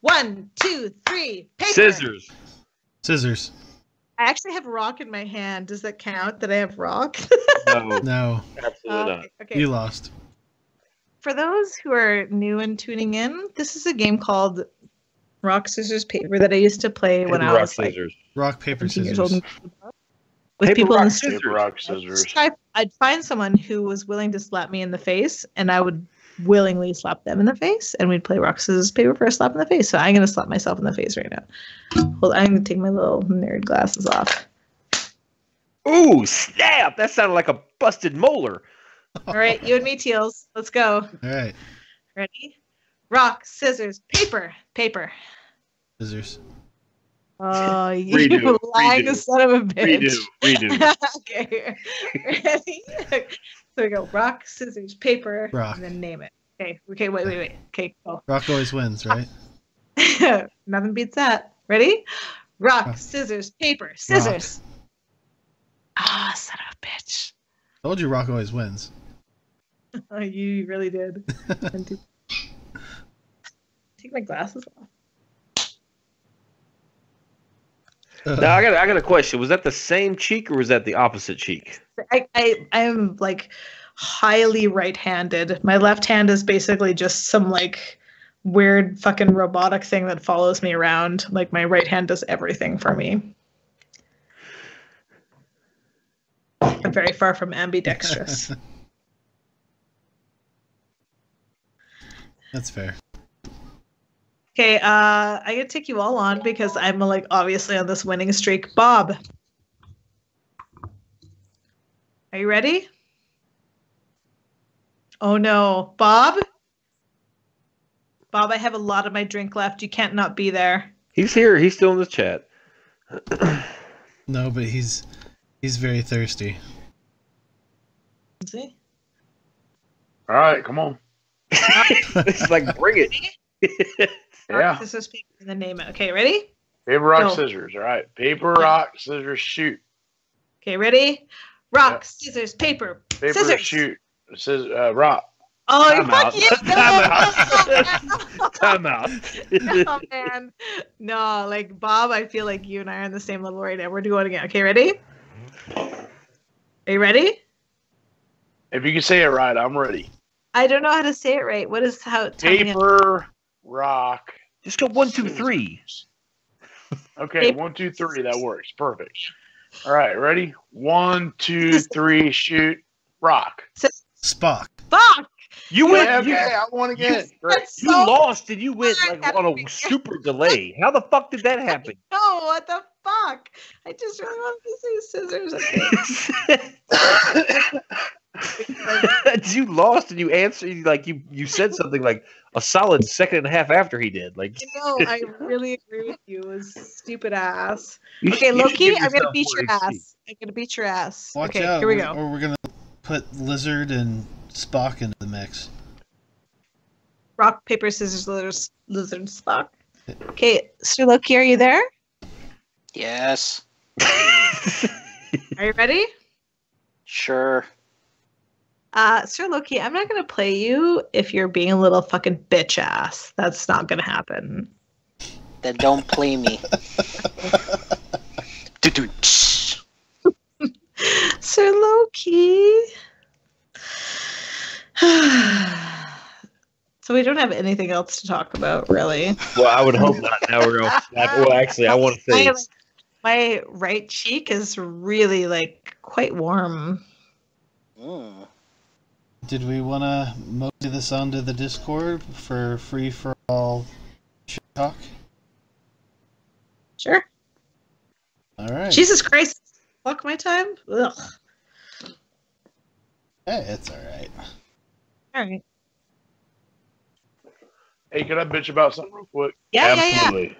1, 2, 3 paper.
Scissors.
Scissors.
I actually have rock in my hand. Does that count that I have rock?
No.
No.
Absolutely not.
Okay.
You lost.
For those who are new and tuning in, this is a game called Rock, Scissors, Paper that I used to play when I was like
rock, paper,
17 years
scissors.
old. With
Paper,
people
rock,
in the
scissors.
Paper, rock, scissors.
I'd find someone who was willing to slap me in the face, and I would willingly slap them in the face, and we'd play rock, scissors, paper for a slap in the face. So I'm going to slap myself in the face right now. Hold on, I'm going to take my little nerd glasses off.
Ooh, snap! That sounded like a busted molar.
All right, you and me, Teals. Let's go.
All right.
Ready? Rock, scissors, paper. Paper.
Scissors.
Oh, you
Redo,
lying
redo,
son of a bitch.
Redo.
Okay. Ready? So we go rock, scissors, paper,
Rock.
and then name it. Okay. Okay, wait. Okay, go.
Rock always wins, right?
Nothing beats that. Ready? Rock, scissors, paper, scissors. Ah, son of a bitch.
Told you rock always wins.
Oh, you really did. Take my glasses off.
Now I got a question. Was that the same cheek or was that the opposite cheek?
I'm like highly right-handed. My left hand is basically just some like weird fucking robotic thing that follows me around. Like my right hand does everything for me. I'm very far from ambidextrous.
That's fair.
Okay, I gotta take you all on because I'm like obviously on this winning streak. Bob, are you ready? Oh no, Bob? Bob, I have a lot of my drink left. You can't not be there.
He's here. He's still in the chat.
No, but he's very thirsty.
See?
All right, come on.
It's like, bring it.
Yeah.
This is paper and then name it. Okay, ready?
Paper, rock,
No.
scissors. All right. Paper, rock, scissors, shoot.
Okay, ready? Rock,
Yeah.
scissors, paper,
Paper,
scissors.
shoot. Rock.
Oh,
Time
fuck
out.
you!
Time out.
Oh man, no, like Bob, I feel like you and I are on the same level right now. We're doing it again. Okay, ready? Are you ready?
If you can say it right, I'm ready.
I don't know how to say it right. What is how? tell me.
Paper, rock.
Just go 1, 2, 3.
Okay,
Paper.
1, 2, 3. That works. Perfect. All right, ready? 1, 2, 3. Shoot. Rock.
Spock.
Fuck!
You win.
Yeah, okay, I won again. Great.
That's
You
so
lost and you went like on a super delay. How the fuck did that happen?
no. What the fuck? I just really wanted to say scissors. Okay.
You lost and you answered like you said something like a solid second and a half after he did. Like
No, I really agree with you. It was stupid ass.
you
Okay,
should
Loki,
give
I'm gonna
yourself
beat
more
your
XP.
ass. I'm gonna beat your ass.
Watch
okay,
out,
here we go.
or we're gonna put Lizard and Spock into the mix.
Rock, paper, scissors, lizard, Spock. Okay, Sir Loki, are you there?
Yes.
Are you ready?
Sure.
Sir Loki, I'm not gonna play you if you're being a little fucking bitch ass. That's not gonna happen.
Then don't play me.
Sir Loki. So we don't have anything else to talk about, really.
Well, I would hope not. Now we're on. Well, actually, I want to say
my right cheek is really like quite warm.
Mm.
Did we want to move this onto the Discord for free for all shit talk?
Sure.
All right.
Jesus Christ! Fuck my time. Ugh.
Hey, it's all right.
All right.
Hey, can I bitch about something real quick?
Yeah.
absolutely.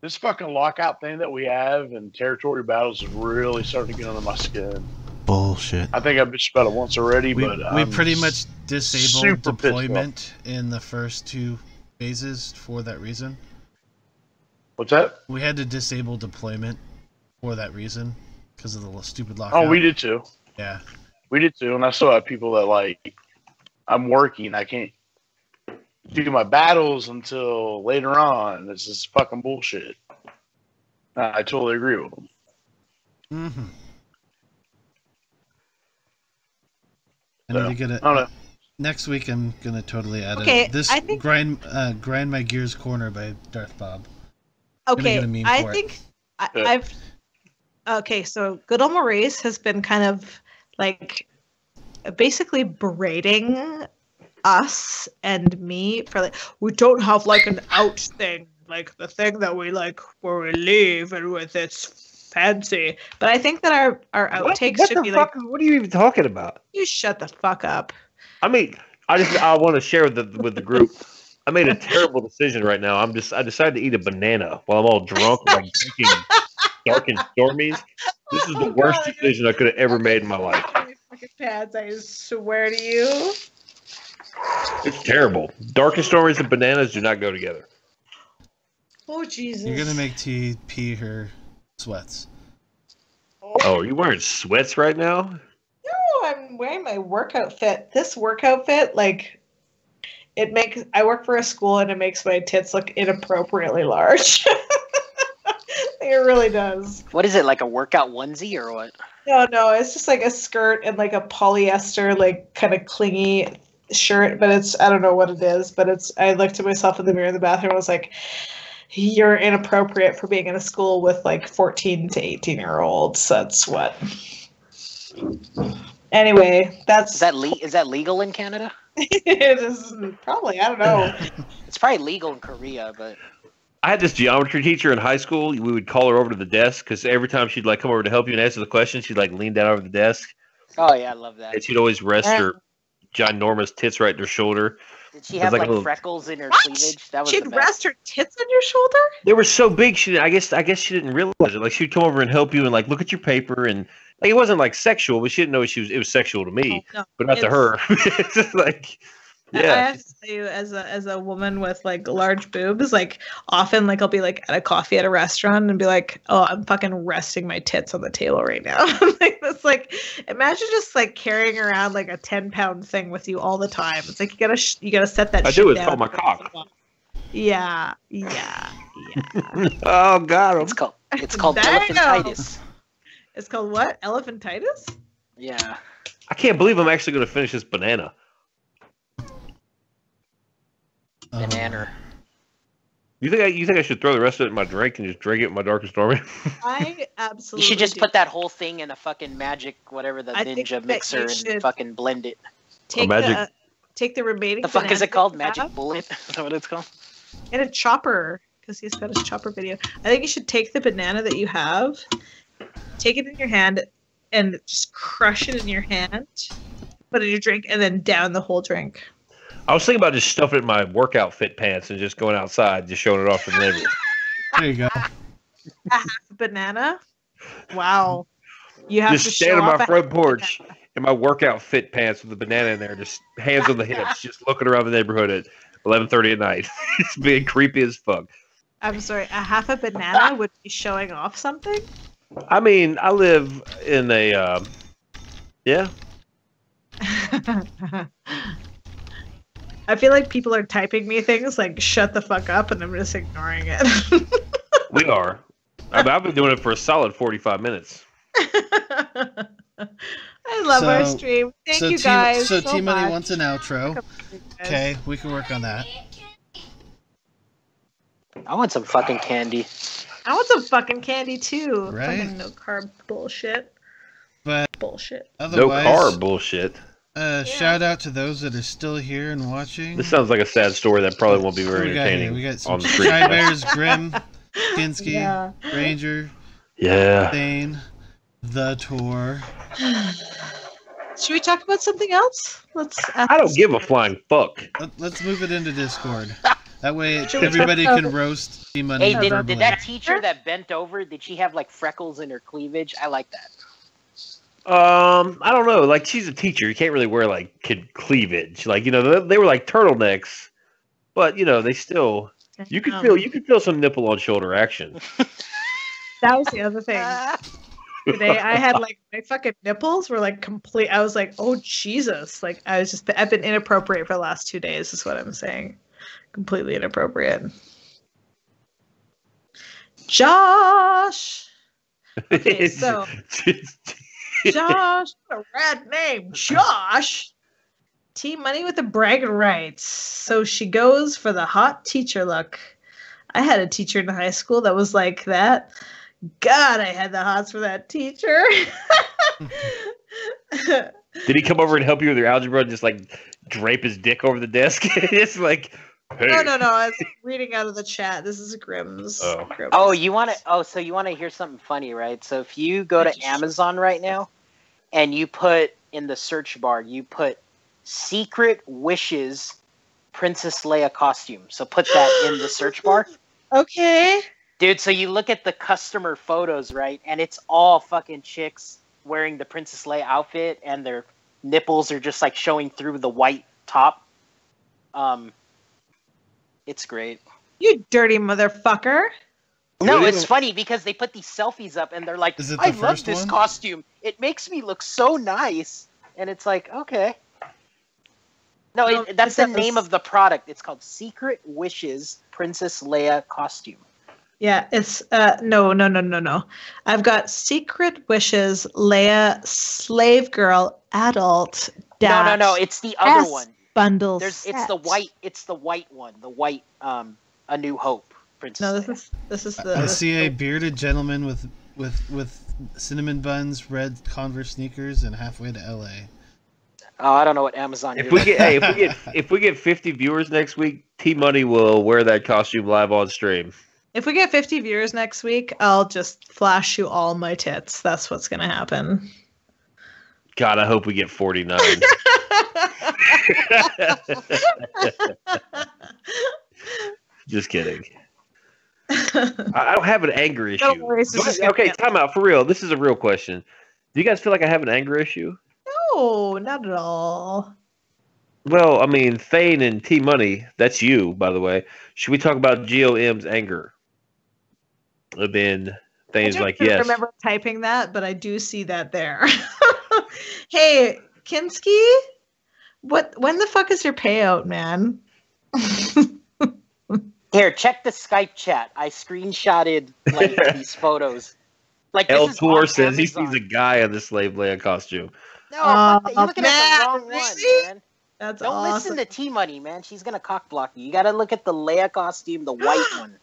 This fucking lockout thing that we have in territory battles is really starting to get under my skin.
Bullshit.
I think I've bitched about it once already,
We
but
pretty much disabled
super pissed off.
deployment in the first 2 phases for that reason.
What's that?
We had to disable deployment for that reason because of the stupid lockout.
Oh, we did too.
Yeah.
We did too, and I still have people that like, I'm working, I can't do my battles until later on. This is fucking bullshit. I totally agree with them.
Mm-hmm. I
So,
need to get it.
I don't know.
Next week, I'm gonna totally add
Okay,
this.
I think-
grind my gears corner by Darth Bob. Gonna
Okay,
get a meme
I
for it.
think
Yeah.
I've. Okay, so good old Maurice has been kind of like basically berating us and me for like we don't have like an out thing, like the thing that we like where we leave and with its fancy. But I think that our outtakes
What
should
the
be
fuck?
like,
What are you even talking about?
you shut the fuck up.
I mean, I want to share with the group. I made a terrible decision right now. I decided to eat a banana while I'm all drunk, like drinking dark and stormies. This is the worst
God.
decision I could have ever made in my life.
My fucking pads, I swear to you.
It's terrible. Dark and stormies and bananas do not go together.
Oh Jesus!
You're gonna make T pee her sweats.
Oh, are you wearing sweats right now?
No, I'm wearing my work outfit. This work outfit, like, it makes. I work for a school, and it makes my tits look inappropriately large. It really does.
What is it, like a workout onesie or what?
No, it's just like a skirt and like a polyester, like kind of clingy shirt. But it's I don't know what it is. But it's. I looked at myself in the mirror in the bathroom. And I was like, "You're inappropriate for being in a school with like 14 to 18-year-olds." That's what. Anyway, that's
Is that legal in Canada?
it is probably. I don't know.
It's probably legal in Korea, but
I had this geometry teacher in high school. We would call her over to the desk because every time she'd like come over to help you and answer the question, she'd like lean down over the desk
oh yeah, I love that.
and she'd always rest her ginormous tits right in her shoulder.
Did she have
like a
like
little-
freckles in her
What?
cleavage? That was
She'd
the best.
rest her tits on your shoulder?
They were so big. I guess she didn't realize it. Like she'd come over and help you and like look at your paper and like it wasn't like sexual, but she didn't know it was sexual to me,
Oh, no.
but not to
It's-
her. It's just like
I
yeah.
have to tell you, as a woman with like large boobs, like often like I'll be like at a coffee at a restaurant and be like, oh, I'm fucking resting my tits on the table right now. Like that's like, imagine just like carrying around like a 10-pound thing with you all the time. It's like you gotta set that.
I
shit
do. It's
down.
called my cock.
Yeah.
Oh God.
It's called
Damn.
elephantitis.
It's called what? Elephantitis?
Yeah.
I can't believe I'm actually going to finish this banana.
Banana.
You think I should throw the rest of it in my drink and just drink it in my dark and stormy?
I absolutely.
You should just
do.
put that whole thing in a fucking magic, whatever the
I think
ninja
that
mixer,
you
and
should
fucking blend it.
take
magic-
the remaining.
The fuck is
bananas
it called?
that you
Magic
have
bullet? Is that what it's called?
and a chopper, because he's got his chopper video. I think you should take the banana that you have, take it in your hand, and just crush it in your hand, put it in your drink, and then down the whole drink.
I was thinking about just stuffing it in my workout fit pants and just going outside, just showing it off to the neighbors.
There you go.
A half a banana? Wow. You have
Just
to
stand
show
on my
off a
front
half a
porch
banana.
in my workout fit pants with a banana in there, just hands on the hips, just looking around the neighborhood at 11:30 at night. It's being creepy as fuck.
I'm sorry, a half a banana would be showing off something?
I mean, I live in a, yeah.
I feel like people are typing me things like "shut the fuck up" and I'm just ignoring it.
We are. I've been doing it for a solid 45 minutes.
I love our stream. Thank you guys.
So
so
T Money
much.
wants an outro. Okay, we can work on that.
I want some fucking candy.
I want some fucking candy too.
Right?
Fucking no carb bullshit.
But
Bullshit.
No
otherwise,
car bullshit.
shout out to those that are still here and watching.
This sounds like a sad story that probably won't be
What
very
we got here?
entertaining
We got
on
some
the street.
Shy Bears, Grim, Kinsky,
Yeah.
Ranger,
Yeah.
Thane, The Tour.
Should we talk about something else? Let's.
I don't give a flying fuck.
Let's move it into Discord. That way
Should we
everybody
talk
can
about-
roast T-Money
Hey,
verbally.
did that teacher that bent over, did she have like freckles in her cleavage? I like that.
I don't know. Like, she's a teacher. You can't really wear like kid cleavage. Like, you know, they were like turtlenecks, but you know, they still. You could feel some nipple on shoulder action.
That was the other thing. Today I had like my fucking nipples were like complete. I was like, oh Jesus! Like I've been inappropriate for the last 2 days. Is what I'm saying. Completely inappropriate. Josh. Okay, so Josh, what a rad name, Josh. T-Money with the bragging rights. So she goes for the hot teacher look. I had a teacher in high school that was like that. God, I had the hots for that teacher.
Did he come over and help you with your algebra and just like drape his dick over the desk? It's like, hey.
No. I was reading out of the chat. This is Grimm's.
Oh.
Grimm's.
Oh, so you want to hear something funny, right? So if you go to Amazon right now and you put in the search bar, you put Secret Wishes Princess Leia costume. So put that in the search bar.
Okay.
Dude, so you look at the customer photos, right? And it's all fucking chicks wearing the Princess Leia outfit and their nipples are just like showing through the white top. It's great.
You dirty motherfucker.
No, it's funny because they put these selfies up and they're like,
Is it the
I love
first
this
one?
costume. It makes me look so nice. And it's like, okay. No,
No,
that's the
it does.
name of the product. It's called Secret Wishes Princess Leia costume.
Yeah, it's no. I've got Secret Wishes Leia Slave Girl Adult Dash.
No. It's the other
S
one.
Bundle.
It's the
set.
white. It's the white one. The white. A New Hope. Princess.
No,
Leia.
this is the.
I see a bearded gentleman with cinnamon buns, red Converse sneakers, and halfway to LA.
Oh, I don't know what Amazon.
If
you're
we
looking
get
at.
if we get 50 viewers next week, T Money will wear that costume live on stream.
If we get 50 viewers next week, I'll just flash you all my tits. That's what's gonna happen.
God, I hope we get 49. Just kidding. I don't have an anger issue.
Don't worry, this is
Okay,
gonna-
time out for real. This is a real question. Do you guys feel like I have an anger issue?
No, not at all.
Well, I mean, Thane and T Money, that's you, by the way. Should we talk about GOM's anger? I've been Thane's
I don't
like, yes.
remember typing that, but I do see that there. Hey, Kinski, when the fuck is your payout, man?
Here, check the Skype chat. I screenshotted like these photos. Like this
El
is
Tour
on
says he's
Amazon.
a guy in the Slave Leia costume.
No, fuck that. You're looking at
man,
the wrong one,
really?
man.
That's
Don't
awesome.
listen to T Money, man. She's gonna cock block you. You gotta look at the Leia costume, the white one.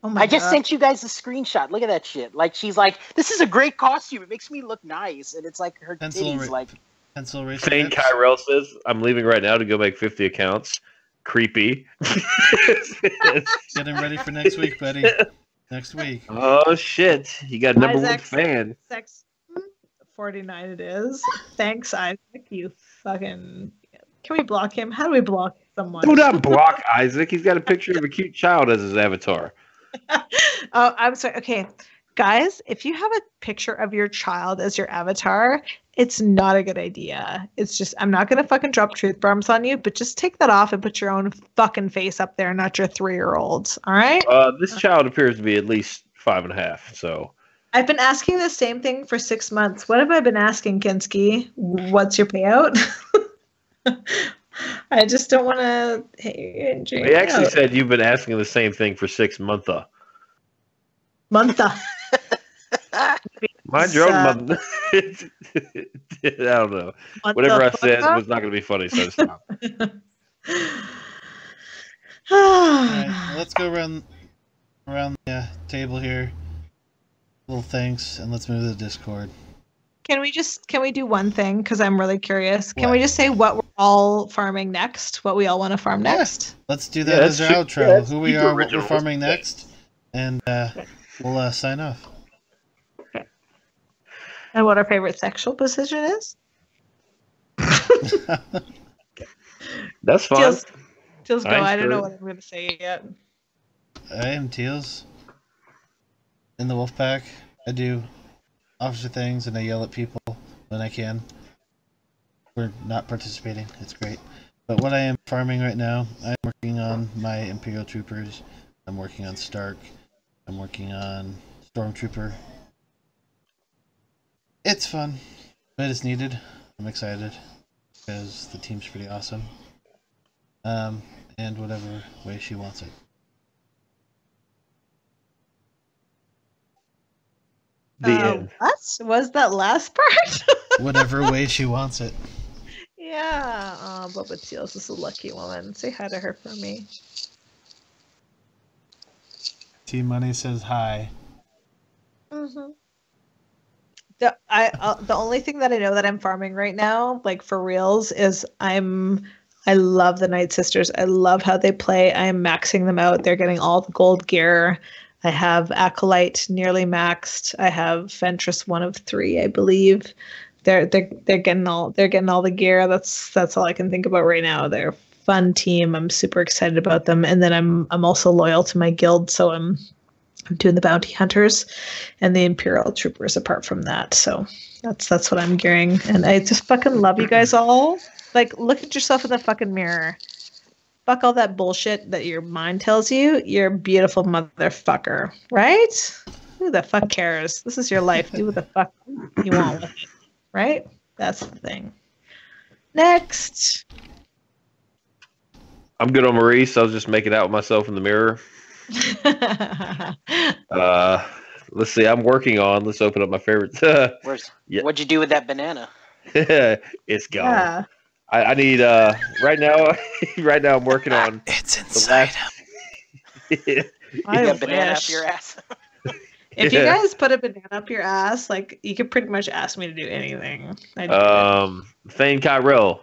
Oh my
I just
God.
sent you guys a screenshot. Look at that shit. Like she's like, this is a great costume. It makes me look nice, and it's like her
Pencil
titties
ra-
like.
Pencil eraser
Thane
tips.
Kyrell says, I'm leaving right now to go make 50 accounts. Creepy.
Getting ready for next week, buddy. Next week.
Oh, shit. You got number one
Isaac's
fan.
sex 49 it is. Thanks, Isaac. You fucking. Can we block him? How do we block someone?
Do not block Isaac. He's got a picture of a cute child as his avatar.
Oh, I'm sorry. Okay. Guys, if you have a picture of your child as your avatar, it's not a good idea. It's just, I'm not going to fucking drop truth bombs on you, but just take that off and put your own fucking face up there, not your 3-year-old. All right?
This child appears to be at least 5.5, so.
I've been asking the same thing for 6 months. What have I been asking, Kinski? What's your payout? I just don't want to. Hey,
he actually said you've been asking the same thing for 6 months.
Montha.
Mind your own month. I don't know. Whatever I said was not going to be funny, so stop.
All right, let's go around the table here. Little thanks, and let's move to the Discord.
Can we do one thing? Because I'm really curious. Can
What?
we just say what we're all farming next? What we all want to farm next?
Let's do that as our outro.
Yeah,
Who we
super
are, what
original.
we're farming next, and we'll sign off.
And what our favorite sexual position is?
That's fine.
Teals go.
I'm
I don't know
sure.
what I'm going to say yet.
I am Teals. In the wolf pack, I do officer things and I yell at people when I can. We're not participating. It's great. But what I am farming right now, I'm working on my Imperial Troopers. I'm working on Stark. I'm working on Stormtrooper. It's fun, but it's needed. I'm excited because the team's pretty awesome. And whatever way she wants it.
The end.
What was that last part?
Whatever way she wants it.
Yeah. Oh, Bubba Teals is a lucky woman. Say hi to her for me.
Team Money says hi.
Mm-hmm. The only thing that I know that I'm farming right now, like for reals, is I love the Nightsisters. I love how they play. I am maxing them out. They're getting all the gold gear. I have Acolyte nearly maxed. I have Ventress 1 of 3, I believe. They're getting all the gear. That's all I can think about right now. They're a fun team. I'm super excited about them. And then I'm also loyal to my guild, so I'm doing the bounty hunters and the Imperial Troopers apart from that. So that's what I'm gearing. And I just fucking love you guys all. Like, look at yourself in the fucking mirror. Fuck all that bullshit that your mind tells you. You're a beautiful motherfucker, right? Who the fuck cares? This is your life. Do what the fuck you want with it, right? That's the thing. Next.
I'm good on Maurice. I was just making out with myself in the mirror. Let's see. I'm working on. Let's open up my favorite. Yeah.
What'd you do with that banana?
It's gone.
Yeah.
I need right now. Right now, I'm working on.
It's inside him.
You got banana up your ass.
If you guys put a banana up your ass, like, you could pretty much ask me to do anything.
Thane Kyrell.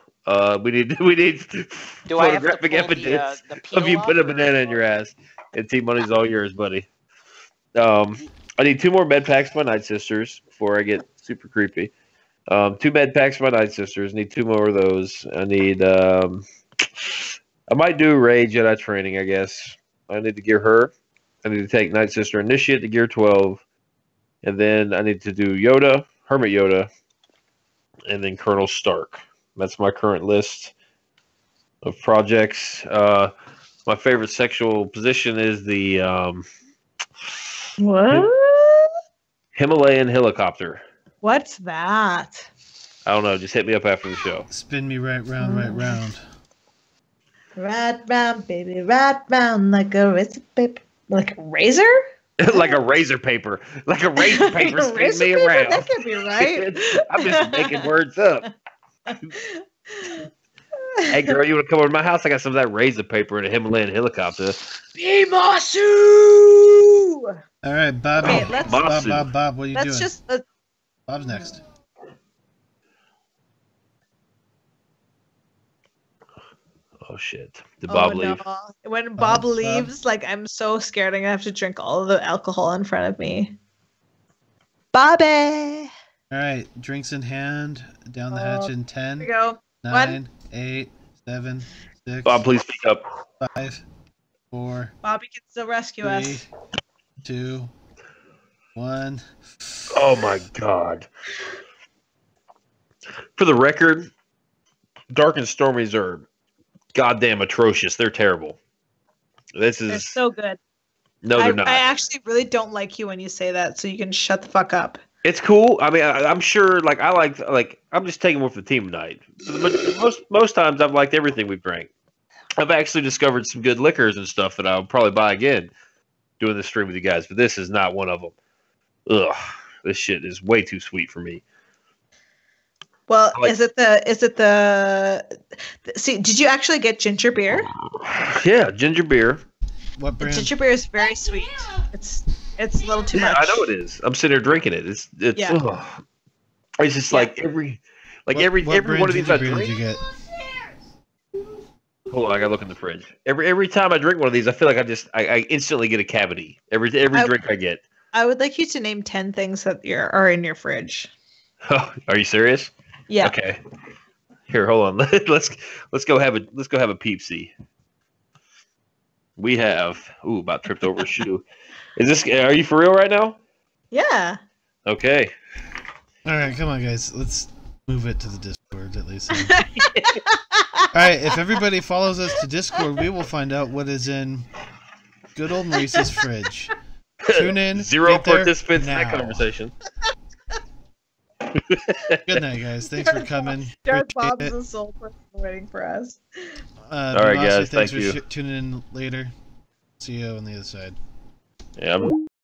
We need
Do I have to
photographic
pull
evidence
the peel
of you
off,
put a
or-
banana in your ass. And Team Money's all yours, buddy. I need 2 more med packs for my Nightsisters before I get super creepy. 2 med packs for my Nightsisters. Need 2 more of those. I need. I might do Rey Jedi training. I guess I need to gear her. I need to take Nightsister Initiate to gear 12, and then I need to do Yoda, Hermit Yoda, and then Colonel Stark. That's my current list of projects. My favorite sexual position is the
What?
Himalayan helicopter.
What's that?
I don't know. Just hit me up after the show.
Spin me right round, right round.
Right round, baby, right round, like a razor paper. Like a razor?
Like a razor paper. Like a razor paper.
Like a
Spin
razor
me
paper?
around.
That could be right.
I'm just making words up. Hey, girl, you want to come over to my house? I got some of that razor paper and a Himalayan helicopter.
Bimasu!
All right, Bobby.
Okay, let's-
Bob, what are you
Let's
doing?
just
Bob's next.
Oh, shit. Did Bob leave?
No. When Bob
Bob.
leaves, like, I'm so scared I'm gonna have to drink all of the alcohol in front of me. Bobby!
All right, drinks in hand, down the hatch in 10,
Here we go.
9, 8, 7, 6,
Bob, please speak up.
5, 4,
Bobby can still rescue
3,
us.
2, 1.
Oh my God. For the record, Dark and Stormies are goddamn atrocious. They're terrible. This
They're
is
so good.
no, they're not.
I actually really don't like you when you say that, so you can shut the fuck up.
It's cool. I mean, I'm sure. Like I'm just taking one for the team tonight. But most times, I've liked everything we've drank. I've actually discovered some good liquors and stuff that I'll probably buy again doing this stream with you guys. But this is not one of them. Ugh, this shit is way too sweet for me.
Well, is it the? See, did you actually get ginger beer?
Yeah, ginger beer.
What brand?
Ginger beer is very sweet. It's a little too much.
I know it is. I'm sitting here drinking it. It's
Yeah.
ugh. It's just like every
What
every
brand
one of these
ginger
I
beer did
drink.
you get?
Hold on, I gotta look in the fridge. Every time I drink one of these, I feel like I instantly get a cavity. Every drink I get.
I would like you to name 10 things that are in your fridge.
Are you serious?
Yeah.
Okay. Here, hold on. let's go have a peep-see. We have about tripped over a shoe. Are you for real right now?
Yeah.
Okay.
All right, come on, guys. Let's move it to the Discord at least. All right, if everybody follows us to Discord, we will find out what is in good old Maurice's fridge. Tune in.
Zero
get there
participants in that
now.
conversation.
Good night, guys. Thanks for coming.
Darth
Appreciate
Bob's
it.
the sole person waiting for us.
All
right, guys,
Thanks
thank you.
for tuning in later. See you on the other side.
Yeah.